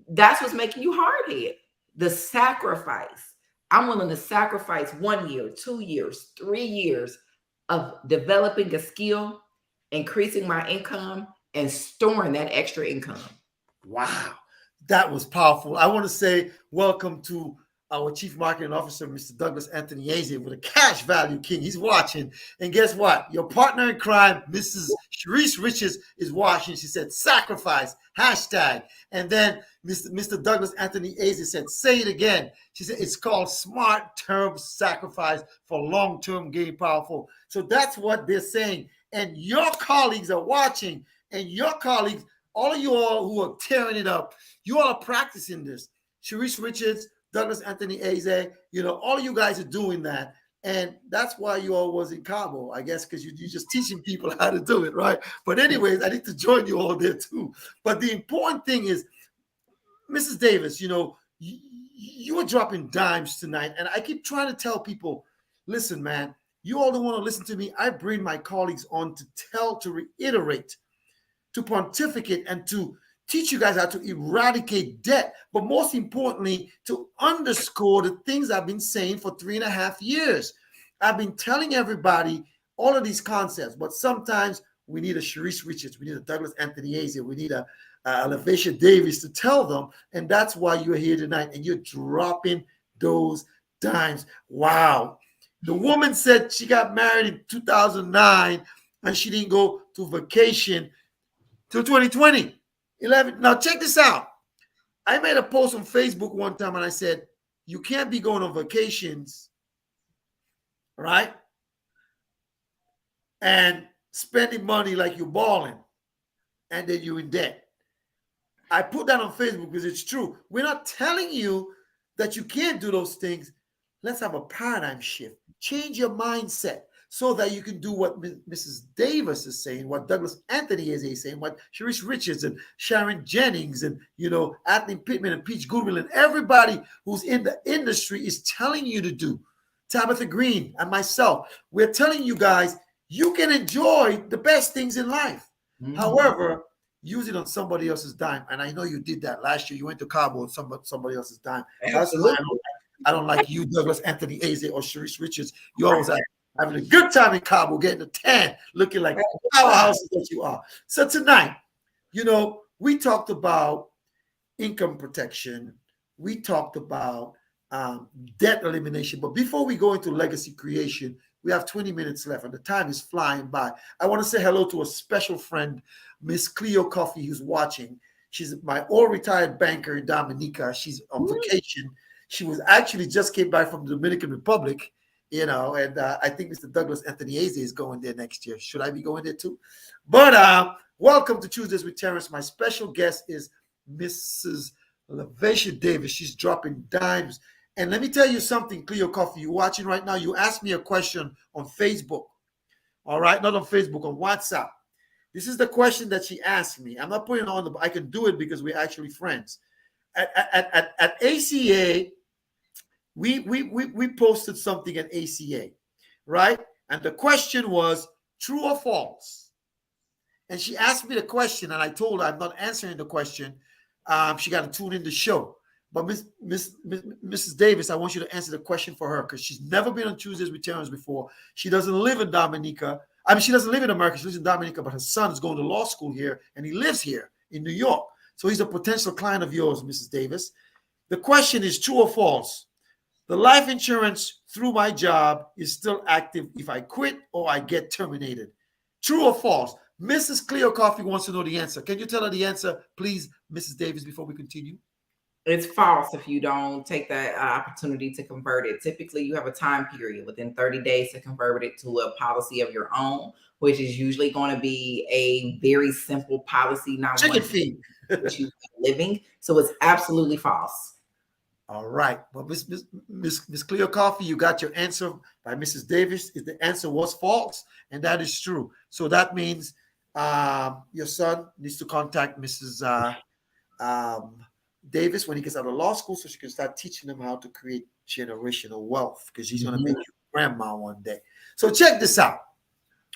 that's what's making you hard-headed. The sacrifice. I'm willing to sacrifice 1 year, 2 years, 3 years of developing a skill, increasing my income, and storing that extra income. Wow, that was powerful. I want to say welcome to our Chief Marketing Officer, Mr. Douglas Anthony Eze, with a cash value king. He's watching. And guess what? Your partner in crime, Mrs. Sharice Richards, is watching. She said, sacrifice, hashtag. And then Mr. Douglas Anthony Eze said, say it again. She said, it's called smart term sacrifice for long-term gain powerful. So that's what they're saying. And your colleagues are watching. And your colleagues, all of you all who are tearing it up, you all are practicing this. Sharice Richards, Douglas Anthony Eze, all of you guys are doing that. And that's why you all was in Cabo, I guess, because you're just teaching people how to do it, right? But anyways, I need to join you all there too. But the important thing is, Mrs. Davis, you were dropping dimes tonight. And I keep trying to tell people, listen, man, you all don't want to listen to me. I bring my colleagues on to reiterate, to pontificate, and to teach you guys how to eradicate debt, but most importantly, to underscore the things I've been saying for 3.5 years. I've been telling everybody all of these concepts, but sometimes we need a Sharice Richards, we need a Douglas Anthony Eze, we need a LaVaisha Davis to tell them, and that's why you're here tonight, and you're dropping those dimes. Wow. The woman said she got married in 2009, and she didn't go to vacation till 2020. 11. Now check this out. I made a post on Facebook one time and I said, you can't be going on vacations, right? and spending money like you're balling, and then you're in debt. I put that on Facebook because it's true. We're not telling you that you can't do those things. Let's have a paradigm shift. Change your mindset so that you can do what Mrs. Davis is saying, what Douglas Anthony is saying, what Sharice Richards and Sharon Jennings and, Anthony Pittman and Peach Goodwill and everybody who's in the industry is telling you to do. Tabitha Green and myself, we're telling you guys, you can enjoy the best things in life. Mm-hmm. However, use it on somebody else's dime. And I know you did that last year. You went to Cabo on somebody else's dime. That's why I don't like you, Douglas Anthony Eze or Sharice Richards. You always having a good time in Cabo, getting a tan, looking like powerhouses that you are. So tonight, we talked about income protection. We talked about debt elimination. But before we go into legacy creation, we have 20 minutes left and the time is flying by. I want to say hello to a special friend, Miss Cleo Coffee, who's watching. She's my old retired banker in Dominica. She's on vacation. She was actually just came back from the Dominican Republic, and I think Mr. Douglas Anthony Eze is going there next year. Should I be going there too? But welcome to Tuesdays with Terrence. My special guest is Mrs. LaVaisha Davis. She's dropping dimes. And let me tell you something, Cleo Coffee, you're watching right now. You asked me a question on Facebook. All right, not on Facebook, on WhatsApp. This is the question that she asked me. I'm not putting it on I can do it because we're actually friends. At ACA, we posted something at ACA, right? And the question was true or false. And she asked me the question, and I told her I'm not answering the question. She got to tune in the show. But Mrs. Davis, I want you to answer the question for her because she's never been on Tuesdays with Terrence before. She doesn't live in Dominica. I mean, she doesn't live in America. She lives in Dominica, but her son is going to law school here, and he lives here in New York. So he's a potential client of yours, Mrs. Davis. The question is true or false. The life insurance through my job is still active if I quit or I get terminated. True or false? Mrs. Cleo Coffee wants to know the answer. Can you tell her the answer, please, Mrs. Davis, before we continue? It's false if you don't take that opportunity to convert it. Typically, you have a time period within 30 days to convert it to a policy of your own, which is usually going to be a very simple policy, not chicken feed, which you living. So it's absolutely false. All right. Well, Miss Cleo Coffee, you got your answer by Mrs. Davis. The answer was false, and that is true. So that means your son needs to contact Mrs. Davis when he gets out of law school so she can start teaching him how to create generational wealth because she's going to make you grandma one day. So check this out.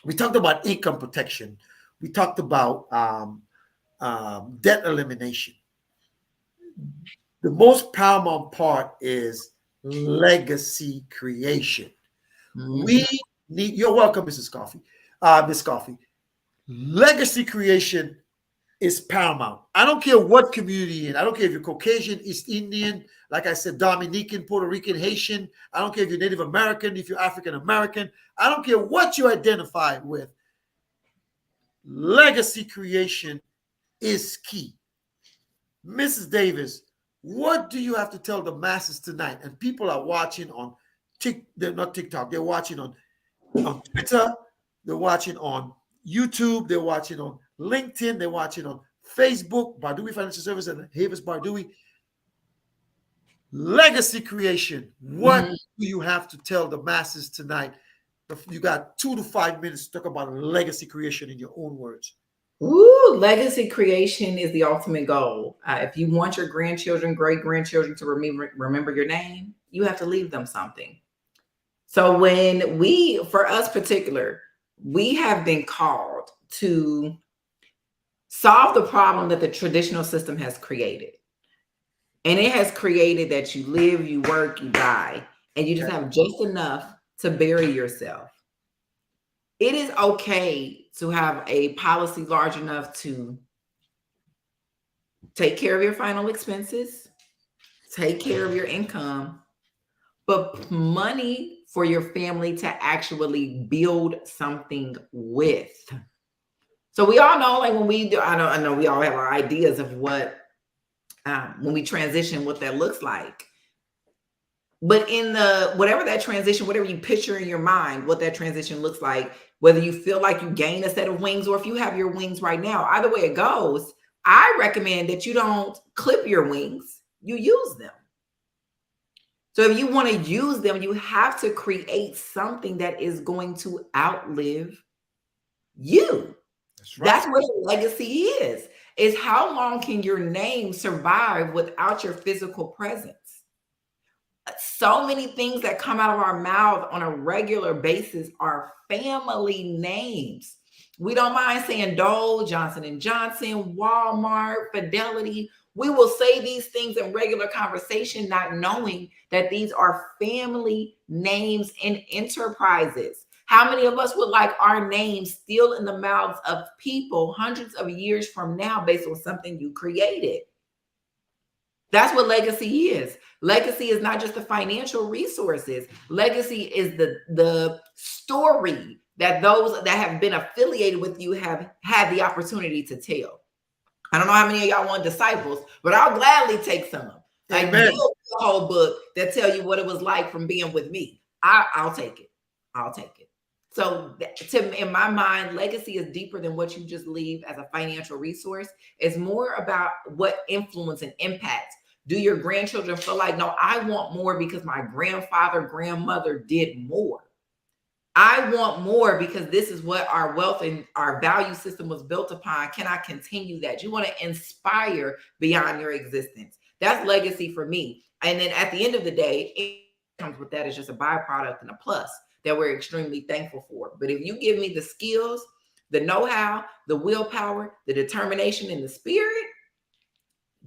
We talked about income protection. We talked about debt elimination. The most paramount part is legacy creation. We need, you're welcome, Mrs. Coffee, Miss Coffee. Legacy creation is paramount. I don't care what community you're in. I don't care if you're Caucasian, East Indian, like I said, Dominican, Puerto Rican, Haitian. I don't care if you're Native American, if you're African American. I don't care what you identify with. Legacy creation is key. Mrs. Davis, what do you have to tell the masses tonight? And people are watching on they're not TikTok, they're watching on Twitter, they're watching on YouTube, they're watching on LinkedIn, they're watching on Facebook, Bardui Financial Services and Havis Bardui. Legacy creation. What do you have to tell the masses tonight? You got 2 to 5 minutes to talk about legacy creation in your own words. Ooh, legacy creation is the ultimate goal. If you want your grandchildren, great-grandchildren to remember your name, you have to leave them something. So when for us particular, we have been called to solve the problem that the traditional system has created. And it has created that you live, you work, you die, and you just have just enough to bury yourself. It is okay to have a policy large enough to take care of your final expenses, take care of your income, but money for your family to actually build something with. So we all know, like when we do, I know we all have our ideas of what, when we transition, what that looks like. But in the whatever that transition, whatever you picture in your mind, what that transition looks like, whether you feel like you gain a set of wings or if you have your wings right now, either way it goes, I recommend that you don't clip your wings, you use them. So if you want to use them, you have to create something that is going to outlive you. That's right. That's what a legacy is how long can your name survive without your physical presence? So many things that come out of our mouth on a regular basis are family names. We don't mind saying Dole, Johnson & Johnson, Walmart, Fidelity. We will say these things in regular conversation, not knowing that these are family names and enterprises. How many of us would like our names still in the mouths of people hundreds of years from now based on something you created? That's what legacy is. Legacy is not just the financial resources. Legacy is the story that those that have been affiliated with you have had the opportunity to tell. I don't know how many of y'all want disciples, but I'll gladly take some. Like Amen. a whole book that tell you what it was like from being with me. I'll take it. I'll take it. So in my mind, legacy is deeper than what you just leave as a financial resource. It's more about what influence and impact. Do your grandchildren feel like, no, I want more because my grandfather, grandmother did more. I want more because this is what our wealth and our value system was built upon. Can I continue that? You want to inspire beyond your existence. That's legacy for me. And then at the end of the day, it comes with that as just a byproduct and a plus that we're extremely thankful for. But if you give me the skills, the know-how, the willpower, the determination, and the spirit,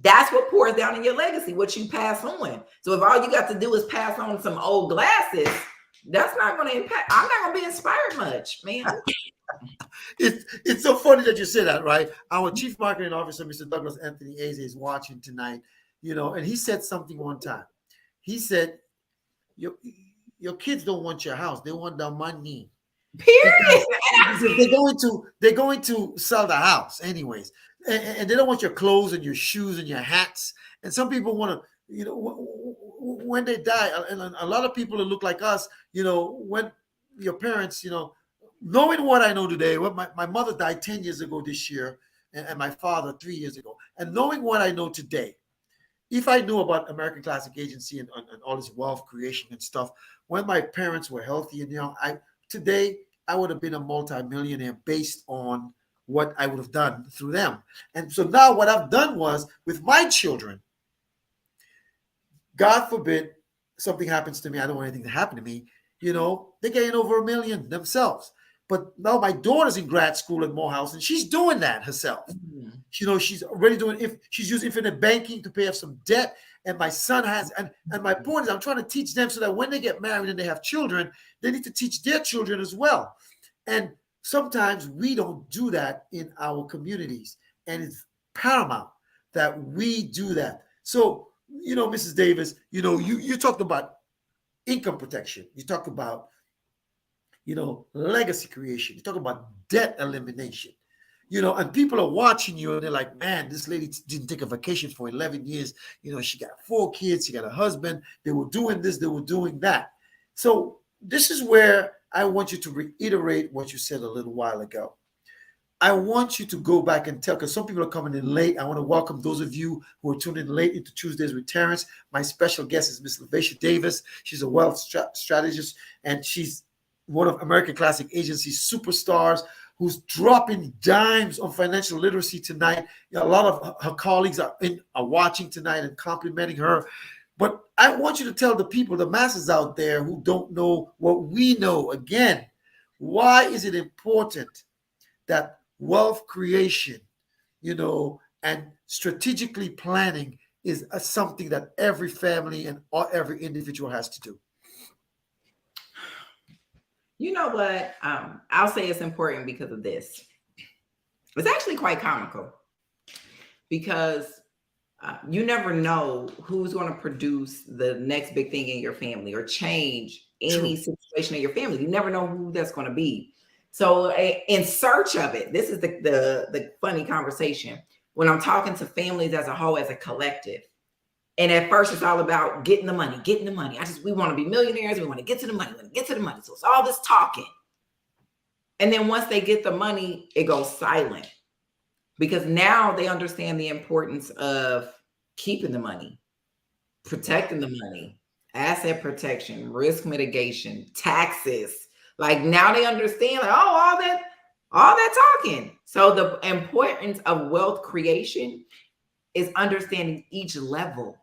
that's what pours down in your legacy, what you pass on. So if all you got to do is pass on some old glasses, that's not going to impact. I'm not going to be inspired much, man. It's so funny that you say that, right? Our chief marketing officer, Mr. Douglas Anthony Eze, is watching tonight, and he said something one time. He said, your kids don't want your house. They want the money. Period. They're going to sell the house anyways. And they don't want your clothes and your shoes and your hats. And some people want to, when they die, and a lot of people that look like us, when your parents, knowing what I know today, my mother died 10 years ago this year, and my father 3 years ago. And knowing what I know today, if I knew about American Classic Agency and all this wealth creation and stuff, when my parents were healthy and young, today I would have been a multimillionaire based on what I would have done through them. And so now what I've done was with my children, God forbid something happens to me. I don't want anything to happen to me. They're getting over $1 million themselves. But now my daughter's in grad school at Morehouse, and she's doing that herself. Mm-hmm. She's already she's using infinite banking to pay off some debt. And my son has, and my point is I'm trying to teach them so that when they get married and they have children, they need to teach their children as well. And sometimes we don't do that in our communities. And it's paramount that we do that. So, Mrs. Davis, you talked about income protection. You talk about, legacy creation. You talk about debt elimination, and people are watching you and they're like, man, this lady didn't take a vacation for 11 years. She got 4 kids. She got a husband. They were doing this. They were doing that. So this is where I want you to reiterate what you said a little while ago. I want you to go back and tell, because some people are coming in late. I want to welcome those of you who are tuning in late into Tuesdays with Terrence. My special guest is Miss LaVaisha Davis. She's a wealth strategist, and she's one of American Classic Agency's superstars who's dropping dimes on financial literacy tonight. A lot of her colleagues are watching tonight and complimenting her. But I want you to tell the people, the masses out there who don't know what we know, again, why is it important that wealth creation, and strategically planning is something that every family and every individual has to do? You know what? I'll say it's important because of this. It's actually quite comical because you never know who's going to produce the next big thing in your family or change any situation in your family. You never know who that's going to be. So in search of it, this is the funny conversation. When I'm talking to families as a whole, as a collective, And at first it's all about getting the money. We want to be millionaires. We want to get to the money. So it's all this talking. And then once they get the money, it goes silent because now they understand the importance of keeping the money, protecting the money, asset protection, risk mitigation, taxes. Like now they understand, like, oh, all that talking. So the importance of wealth creation is understanding each level.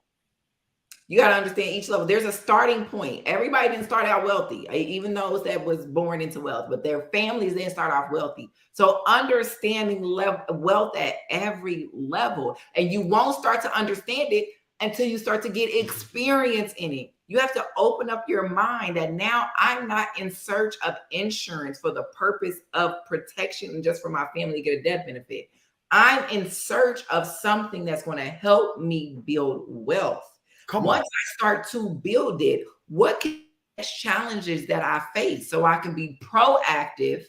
You got to understand each level. There's a starting point. Everybody didn't start out wealthy, even those that was born into wealth, but their families didn't start off wealthy. So understanding wealth at every level, and you won't start to understand it until you start to get experience in it. You have to open up your mind that now I'm not in search of insurance for the purpose of protection and just for my family to get a death benefit. I'm in search of something that's going to help me build wealth. Once I start to build it, what can challenges that I face so I can be proactive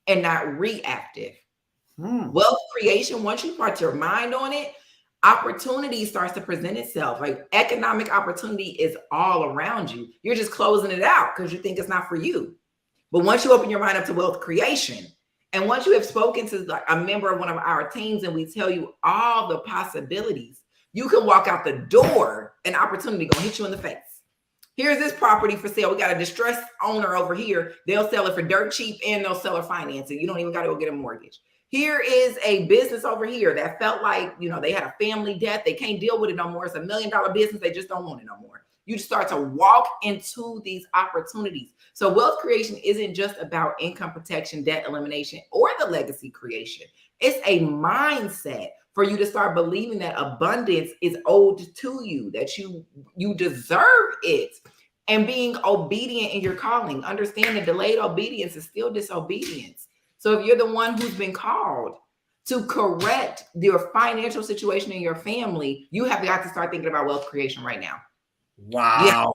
and not reactive? Wealth creation, once you put your mind on it, opportunity starts to present itself. Like economic opportunity is all around you. You're just closing it out because you think it's not for you. But once you open your mind up to wealth creation, and once you have spoken to like a member of one of our teams and we tell you all the possibilities, you can walk out the door, an opportunity gonna hit you in the face. Here's this property for sale. We got a distressed owner over here. They'll sell it for dirt cheap and they'll sell it financing. You don't even got to go get a mortgage. Here is a business over here that felt like, you know, they had a family death. They can't deal with it no more. It's $1 million business. They just don't want it no more. You just start to walk into these opportunities. So wealth creation isn't just about income protection, debt elimination, or the legacy creation. It's a mindset for you to start believing that abundance is owed to you, that you deserve it, and being obedient in your calling. Understand that delayed obedience is still disobedience. So if you're the one who's been called to correct your financial situation in your family, you have got to start thinking about wealth creation right now. Wow. Yeah.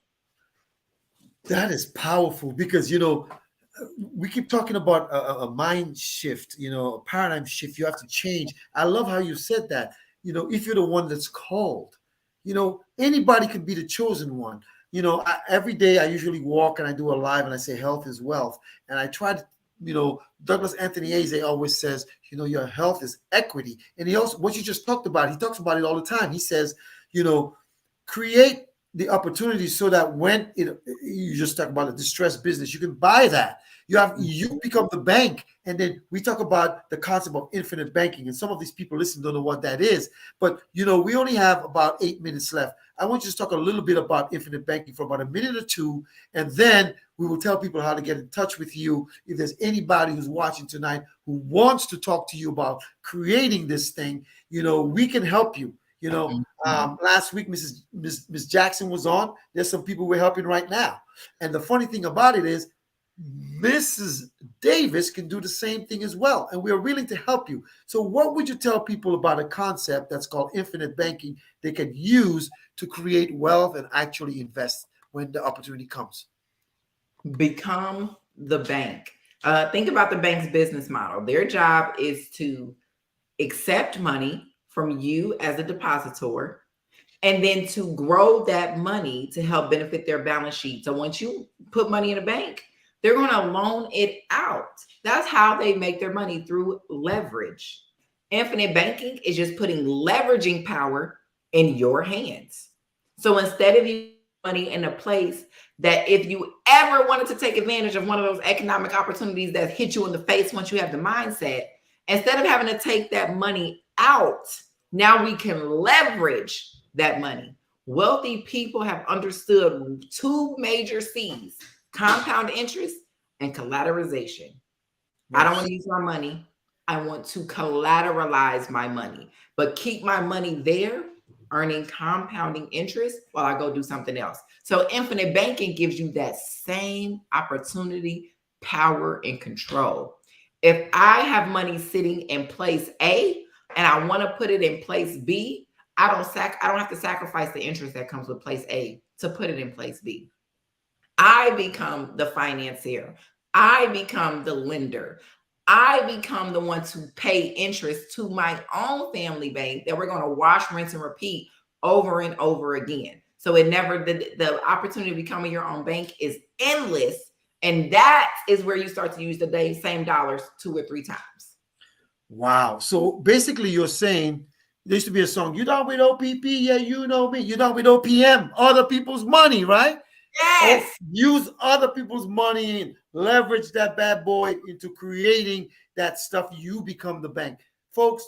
That is powerful because, you know, we keep talking about a mind shift, you know, a paradigm shift. You have to change. I love how you said that. You know, if you're the one that's called, you know, anybody could be the chosen one. You know, every day I usually walk and I do a live and I say health is wealth. And I try to, you know, Douglas Anthony Aze always says, you know, your health is equity. And he also, what you just talked about, he talks about it all the time. He says, you know, create the opportunity so that when you just talk about a distressed business, you can buy that. You become the bank. And then we talk about the concept of infinite banking. And some of these people listening don't know what that is. But, you know, we only have about 8 minutes left. I want you to talk a little bit about infinite banking for about a minute or two. And then we will tell people how to get in touch with you. If there's anybody who's watching tonight who wants to talk to you about creating this thing, you know, we can help you. You know, last week, Miss Jackson was on. There's some people we're helping right now. And the funny thing about it is Mrs. Davis can do the same thing as well. And we are willing to help you. So what would you tell people about a concept that's called infinite banking they can use to create wealth and actually invest when the opportunity comes? Become the bank. Think about the bank's business model. Their job is to accept money from you as a depositor, and then to grow that money to help benefit their balance sheet. So once you put money in a bank, they're going to loan it out. That's how they make their money, through leverage. Infinite banking is just putting leveraging power in your hands. So instead of you money in a place that if you ever wanted to take advantage of one of those economic opportunities that hit you in the face once you have the mindset, instead of having to take that money out, now we can leverage that money. Wealthy people have understood 2 major C's: compound interest and collateralization. Yes. I don't want to use my money. I want to collateralize my money, but keep my money there, earning compounding interest while I go do something else. So infinite banking gives you that same opportunity, power, and control. If I have money sitting in place A and I want to put it in place B, I don't have to sacrifice the interest that comes with place A to put it in place B. I become the financier. I become the lender. I become the one to pay interest to my own family bank that we're going to wash, rinse, and repeat over and over again. So it never, the opportunity of becoming your own bank is endless. And that is where you start to use the same dollars 2 or 3 times. Wow. So basically you're saying, there used to be a song, you down with OPP? Yeah, you know me. You down with OPM? Other people's money, right? Yes. Use other people's money and leverage that bad boy into creating that stuff. You become the bank. Folks,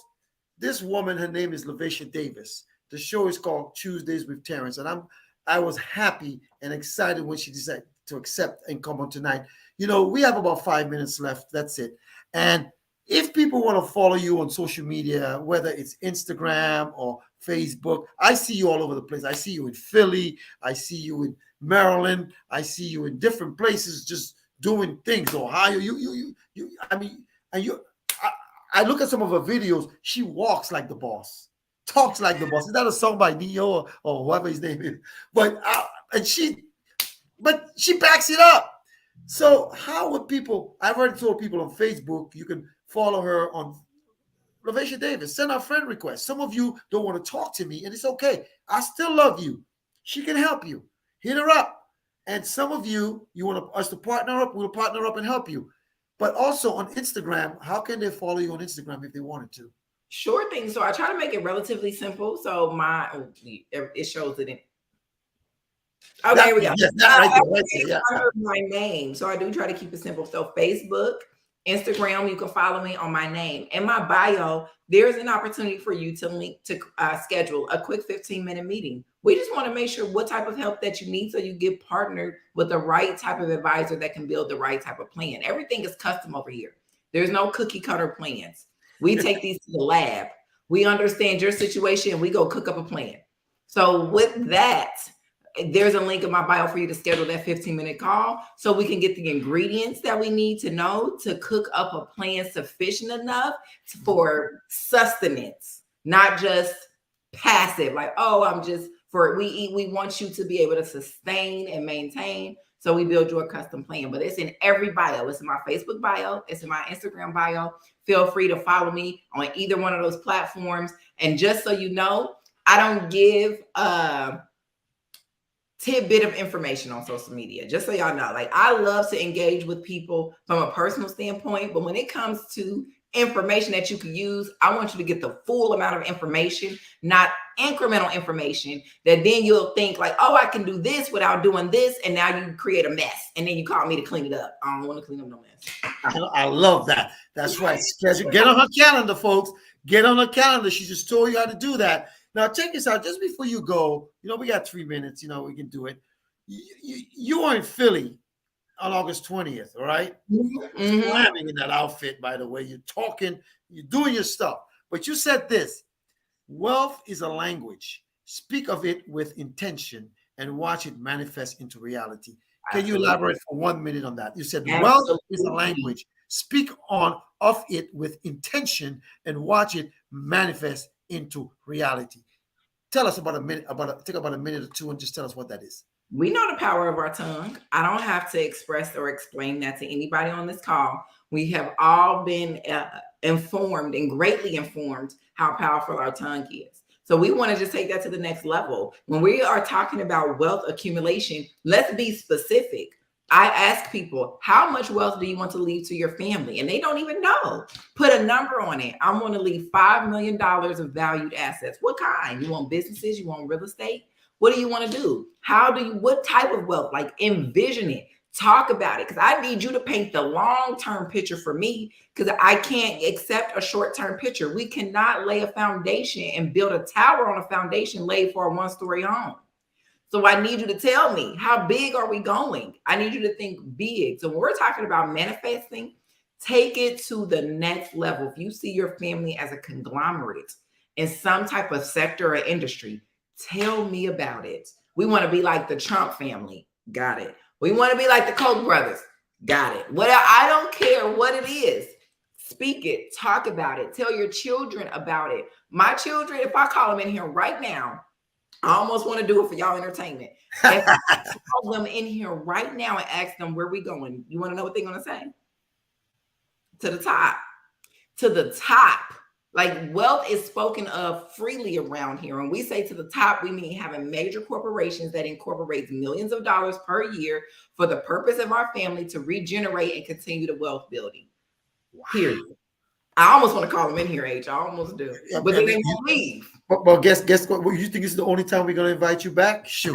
this woman, her name is LaVaisha Davis. The show is called Tuesdays with Terrence. And I was happy and excited when she decided to accept and come on tonight. You know, we have about 5 minutes left. That's it. And if people want to follow you on social media, whether it's Instagram or Facebook, I see you all over the place. I see you in Philly. I see you in Maryland. I see you in different places just doing things. Ohio. I mean, and you, I look at some of her videos. She walks like the boss, talks like the boss. Is that a song by Neo or whoever his name is? But she backs it up. So how would people? I've already told people on Facebook you can follow her on LaVaisha Davis. Send her a friend request. Some of you don't want to talk to me, and it's okay. I still love you. She can help you. Hit her up. And some of you want us to partner up. We'll partner up and help you. But also on Instagram, how can they follow you on Instagram if they wanted to? Sure thing. So I try to make it relatively simple. So it shows it in. Okay, here we go. Yes, right there, yeah. Under my name. So I do try to keep it simple. So Facebook, Instagram, you can follow me on my name. In my bio, there's an opportunity for you to schedule a quick 15-minute meeting. We just want to make sure what type of help that you need so you get partnered with the right type of advisor that can build the right type of plan. Everything is custom over here. There's no cookie cutter plans. We take these to the lab. We understand your situation. We go cook up a plan. So with that, there's a link in my bio for you to schedule that 15-minute call so we can get the ingredients that we need to know to cook up a plan sufficient enough for sustenance, not just passive, like, oh, we want you to be able to sustain and maintain. So we build you a custom plan, but it's in every bio. It's in my Facebook bio. It's in my Instagram bio. Feel free to follow me on either one of those platforms. And just so you know, I don't give tidbit of information on social media, just so y'all know. Like, I love to engage with people from a personal standpoint, but when it comes to information that you can use, I want you to get the full amount of information, not incremental information that then you'll think like, oh, I can do this without doing this, and now you create a mess, and then you call me to clean it up. I don't want to clean up no mess. I love that. That's right. Schedule. Get on her calendar, folks. Get on her calendar. She just told you how to do that. Now, check this out. Just before you go, we got 3 minutes. We can do it. You are in Philly on August 20th, all right? Mm-hmm. Slamming in that outfit, by the way. You're talking, you're doing your stuff. But you said this: wealth is a language. Speak of it with intention and watch it manifest into reality. Can you elaborate for 1 minute on that? You said wealth is a language. Speak of it with intention and watch it manifest into reality. Tell us about a minute, take about a minute or two and just tell us what that is. We know the power of our tongue. I don't have to express or explain that to anybody on this call. We have all been informed and greatly informed how powerful our tongue is. So we want to just take that to the next level. When we are talking about wealth accumulation, let's be specific. I ask people, how much wealth do you want to leave to your family? And they don't even know. Put a number on it. I want to leave $5 million of valued assets. What kind? You want businesses? You want real estate? What do you want to do? What type of wealth? Like, envision it. Talk about it. Because I need you to paint the long-term picture for me, because I can't accept a short-term picture. We cannot lay a foundation and build a tower on a foundation laid for a one-story home. So I need you to tell me, how big are we going? I need you to think big. So when we're talking about manifesting, take it to the next level. If you see your family as a conglomerate in some type of sector or industry, tell me about it. We want to be like the Trump family. Got it. We want to be like the Koch brothers. Got it. I don't care what it is. Speak it. Talk about it. Tell your children about it. My children, if I call them in here right now, I almost want to do it for y'all entertainment. If I call them in here right now and ask them where we going, you want to know what they're going to say? To the top. To the top. Like wealth is spoken of freely around here. And we say to the top, we mean having major corporations that incorporates millions of dollars per year for the purpose of our family to regenerate and continue the wealth building. Wow. Period. I almost want to call them in here, H. I almost do. Yeah, but then they won't leave. But guess what? Well, you think this is the only time we're gonna invite you back? Shoot.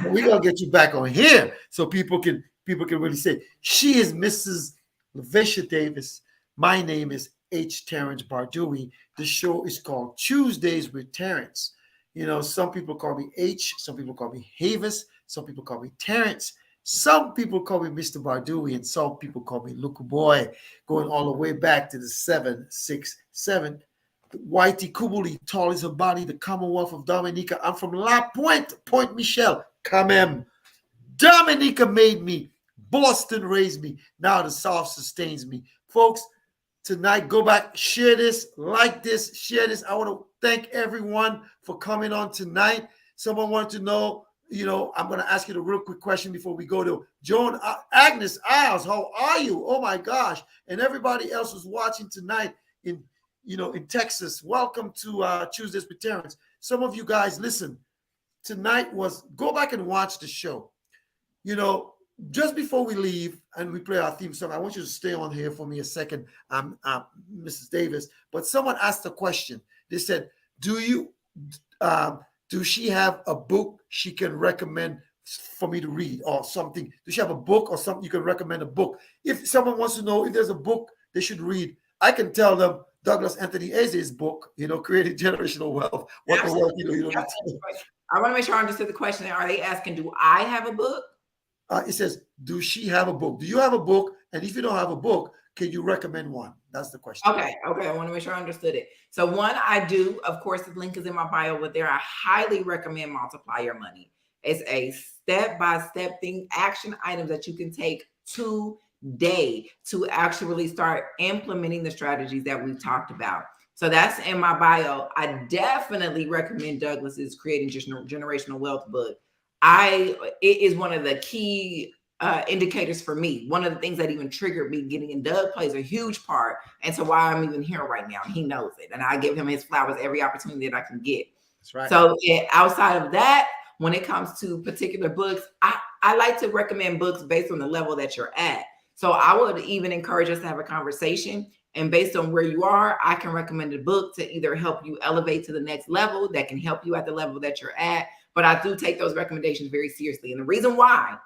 We're gonna get you back on here so people can really say she is Mrs. LaVaisha Davis. My name is H. Terrence Bardui. The show is called Tuesdays with Terrence. You know, some people call me H, some people call me Havis, some people call me Terrence, some people call me Mr. Bardui, and some people call me Luku Boy, going all the way back to the 767. Whitey Kubuli, tall as her body, the Commonwealth of Dominica. I'm from La Pointe, Point Michel, Kamem. Dominica made me. Boston raised me. Now the South sustains me. Folks, tonight, go back, share this, like this, share this. I want to thank everyone for coming on tonight. Someone wanted to know, you know, I'm going to ask you the real quick question before we go to Joan Agnes Isles. How are you? Oh my gosh. And everybody else who's watching tonight in Texas. Welcome to Tuesdays with Terrence. Some of you guys, listen, tonight go back and watch the show. You know, just before we leave and we play our theme song, I want you to stay on here for me a second, Mrs. Davis. But someone asked a question. They said, do she have a book she can recommend for me to read or something? Does she have a book or something you can recommend a book? If someone wants to know if there's a book they should read, I can tell them Douglas Anthony Eze's book, Creating Generational Wealth. What the wealth, I want to make sure I understood the question. Are they asking, do I have a book? It says, do she have a book? Do you have a book? And if you don't have a book, can you recommend one? That's the question. Okay. I want to make sure I understood it. So one, I do. Of course, the link is in my bio, but there I highly recommend Multiply Your Money. It's a step-by-step thing, action items that you can take today to actually start implementing the strategies that we've talked about. So that's in my bio. I definitely recommend Douglas's Creating Generational Wealth book. It is one of the key indicators for me. One of the things that even triggered me getting in. Doug plays a huge part into why I'm even here right now. He knows it. And I give him his flowers every opportunity that I can get. That's right. So outside of that, when it comes to particular books, I like to recommend books based on the level that you're at. So I would even encourage us to have a conversation. And based on where you are, I can recommend a book to either help you elevate to the next level that can help you at the level that you're at. But I do take those recommendations very seriously. And the reason why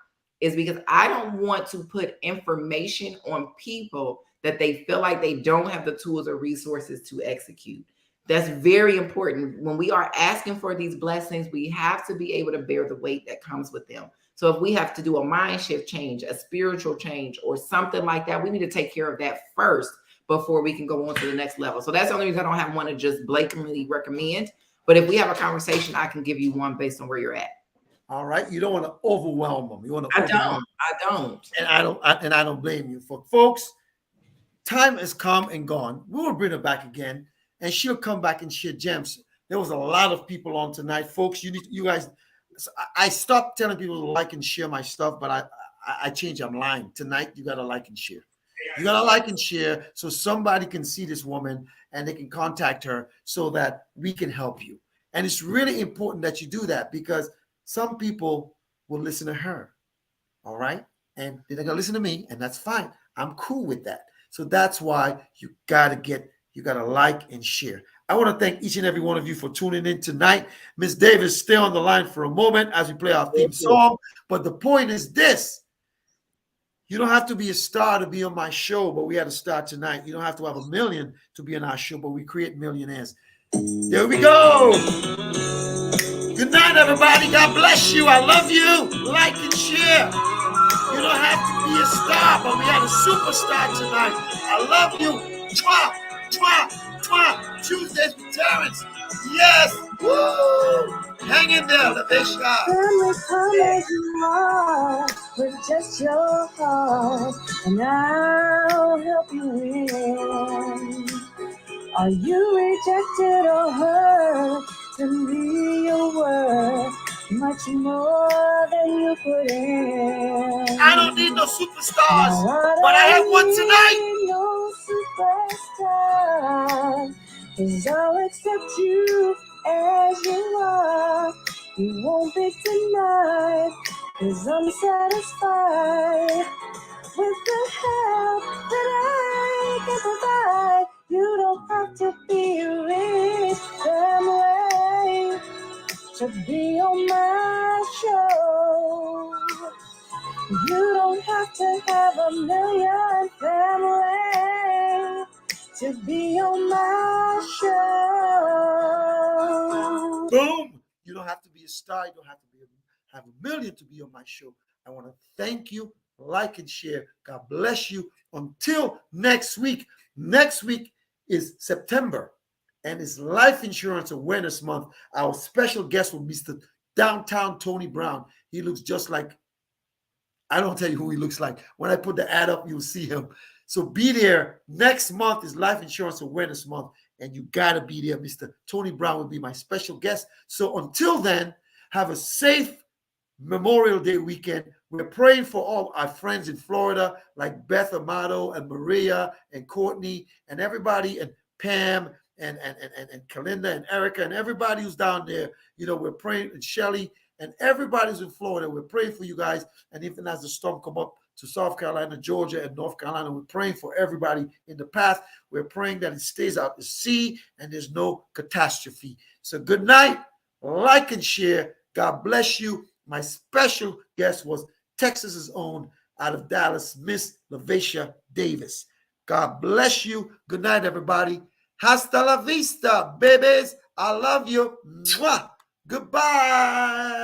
is because I don't want to put information on people that they feel like they don't have the tools or resources to execute. That's very important. When we are asking for these blessings, we have to be able to bear the weight that comes with them. So if we have to do a mind shift change, a spiritual change, or something like that, we need to take care of that first before we can go on to the next level. So that's the only reason I don't have one to just blatantly recommend. But if we have a conversation, I can give you one based on where you're at. All right. You don't want to overwhelm them. You want to. I don't. And I don't blame you. For folks, time has come and gone. We will bring her back again, and she'll come back and share gems. There was a lot of people on tonight, folks. You guys. I stopped telling people to like and share my stuff, but I changed. I'm lying. Tonight, you got to like and share. You got to like and share so somebody can see this woman and they can contact her so that we can help you. And it's really important that you do that because some people will listen to her. All right. And they're going to listen to me, and that's fine. I'm cool with that. So that's why you got to like and share. I want to thank each and every one of you for tuning in tonight. Ms. Davis, stay on the line for a moment as we play our theme song. But the point is this. You don't have to be a star to be on my show, but we had a star tonight. You don't have to have 1 million to be on our show, but we create millionaires. There we go. Good night, everybody. God bless you. I love you. Like and share. You don't have to be a star, but we had a superstar tonight. I love you. Mwah, mwah, mwah. Tuesdays with Terrence. Yes. Woo. Hang in there, LaVaisha. Family, come as you are with just your heart, and I'll help you win. Are you rejected or hurt? To me, you're worth much more than you put in. I don't need no superstars, but I have one tonight. No superstar. 'Cause I'll accept you as you are. You won't be denied, 'cause I'm satisfied with the help that I can provide. You don't have to be rich family to be on my show. You don't have to have a million family to be on my show. Boom. You don't have to be a star. You don't have to have a million to be on my show. I want to thank you. Like and share. God bless you. Until next week. Next week is September, and it's Life Insurance Awareness Month. Our special guest will be Mr. Downtown Tony Brown. He looks just like, I don't tell you who he looks like. When I put the ad up, you'll see him. So be there. Next month is Life Insurance Awareness Month, and you got to be there. Mr. Tony Brown will be my special guest. So until then, have a safe Memorial Day weekend. We're praying for all our friends in Florida, like Beth Amato and Maria and Courtney and everybody, and Pam and Kalinda and Erica and everybody who's down there. You know, we're praying, and Shelly and everybody's in Florida. We're praying for you guys. And even as the storm come up to South Carolina, Georgia, and North Carolina, we're praying for everybody in the path. We're praying that it stays out to sea and there's no catastrophe. So good night. Like and share. God bless you. My special guest was Texas's own, out of Dallas, Miss LaVaisha Davis. God bless you. Good night, everybody. Hasta la vista, babies. I love you. Mwah. Goodbye.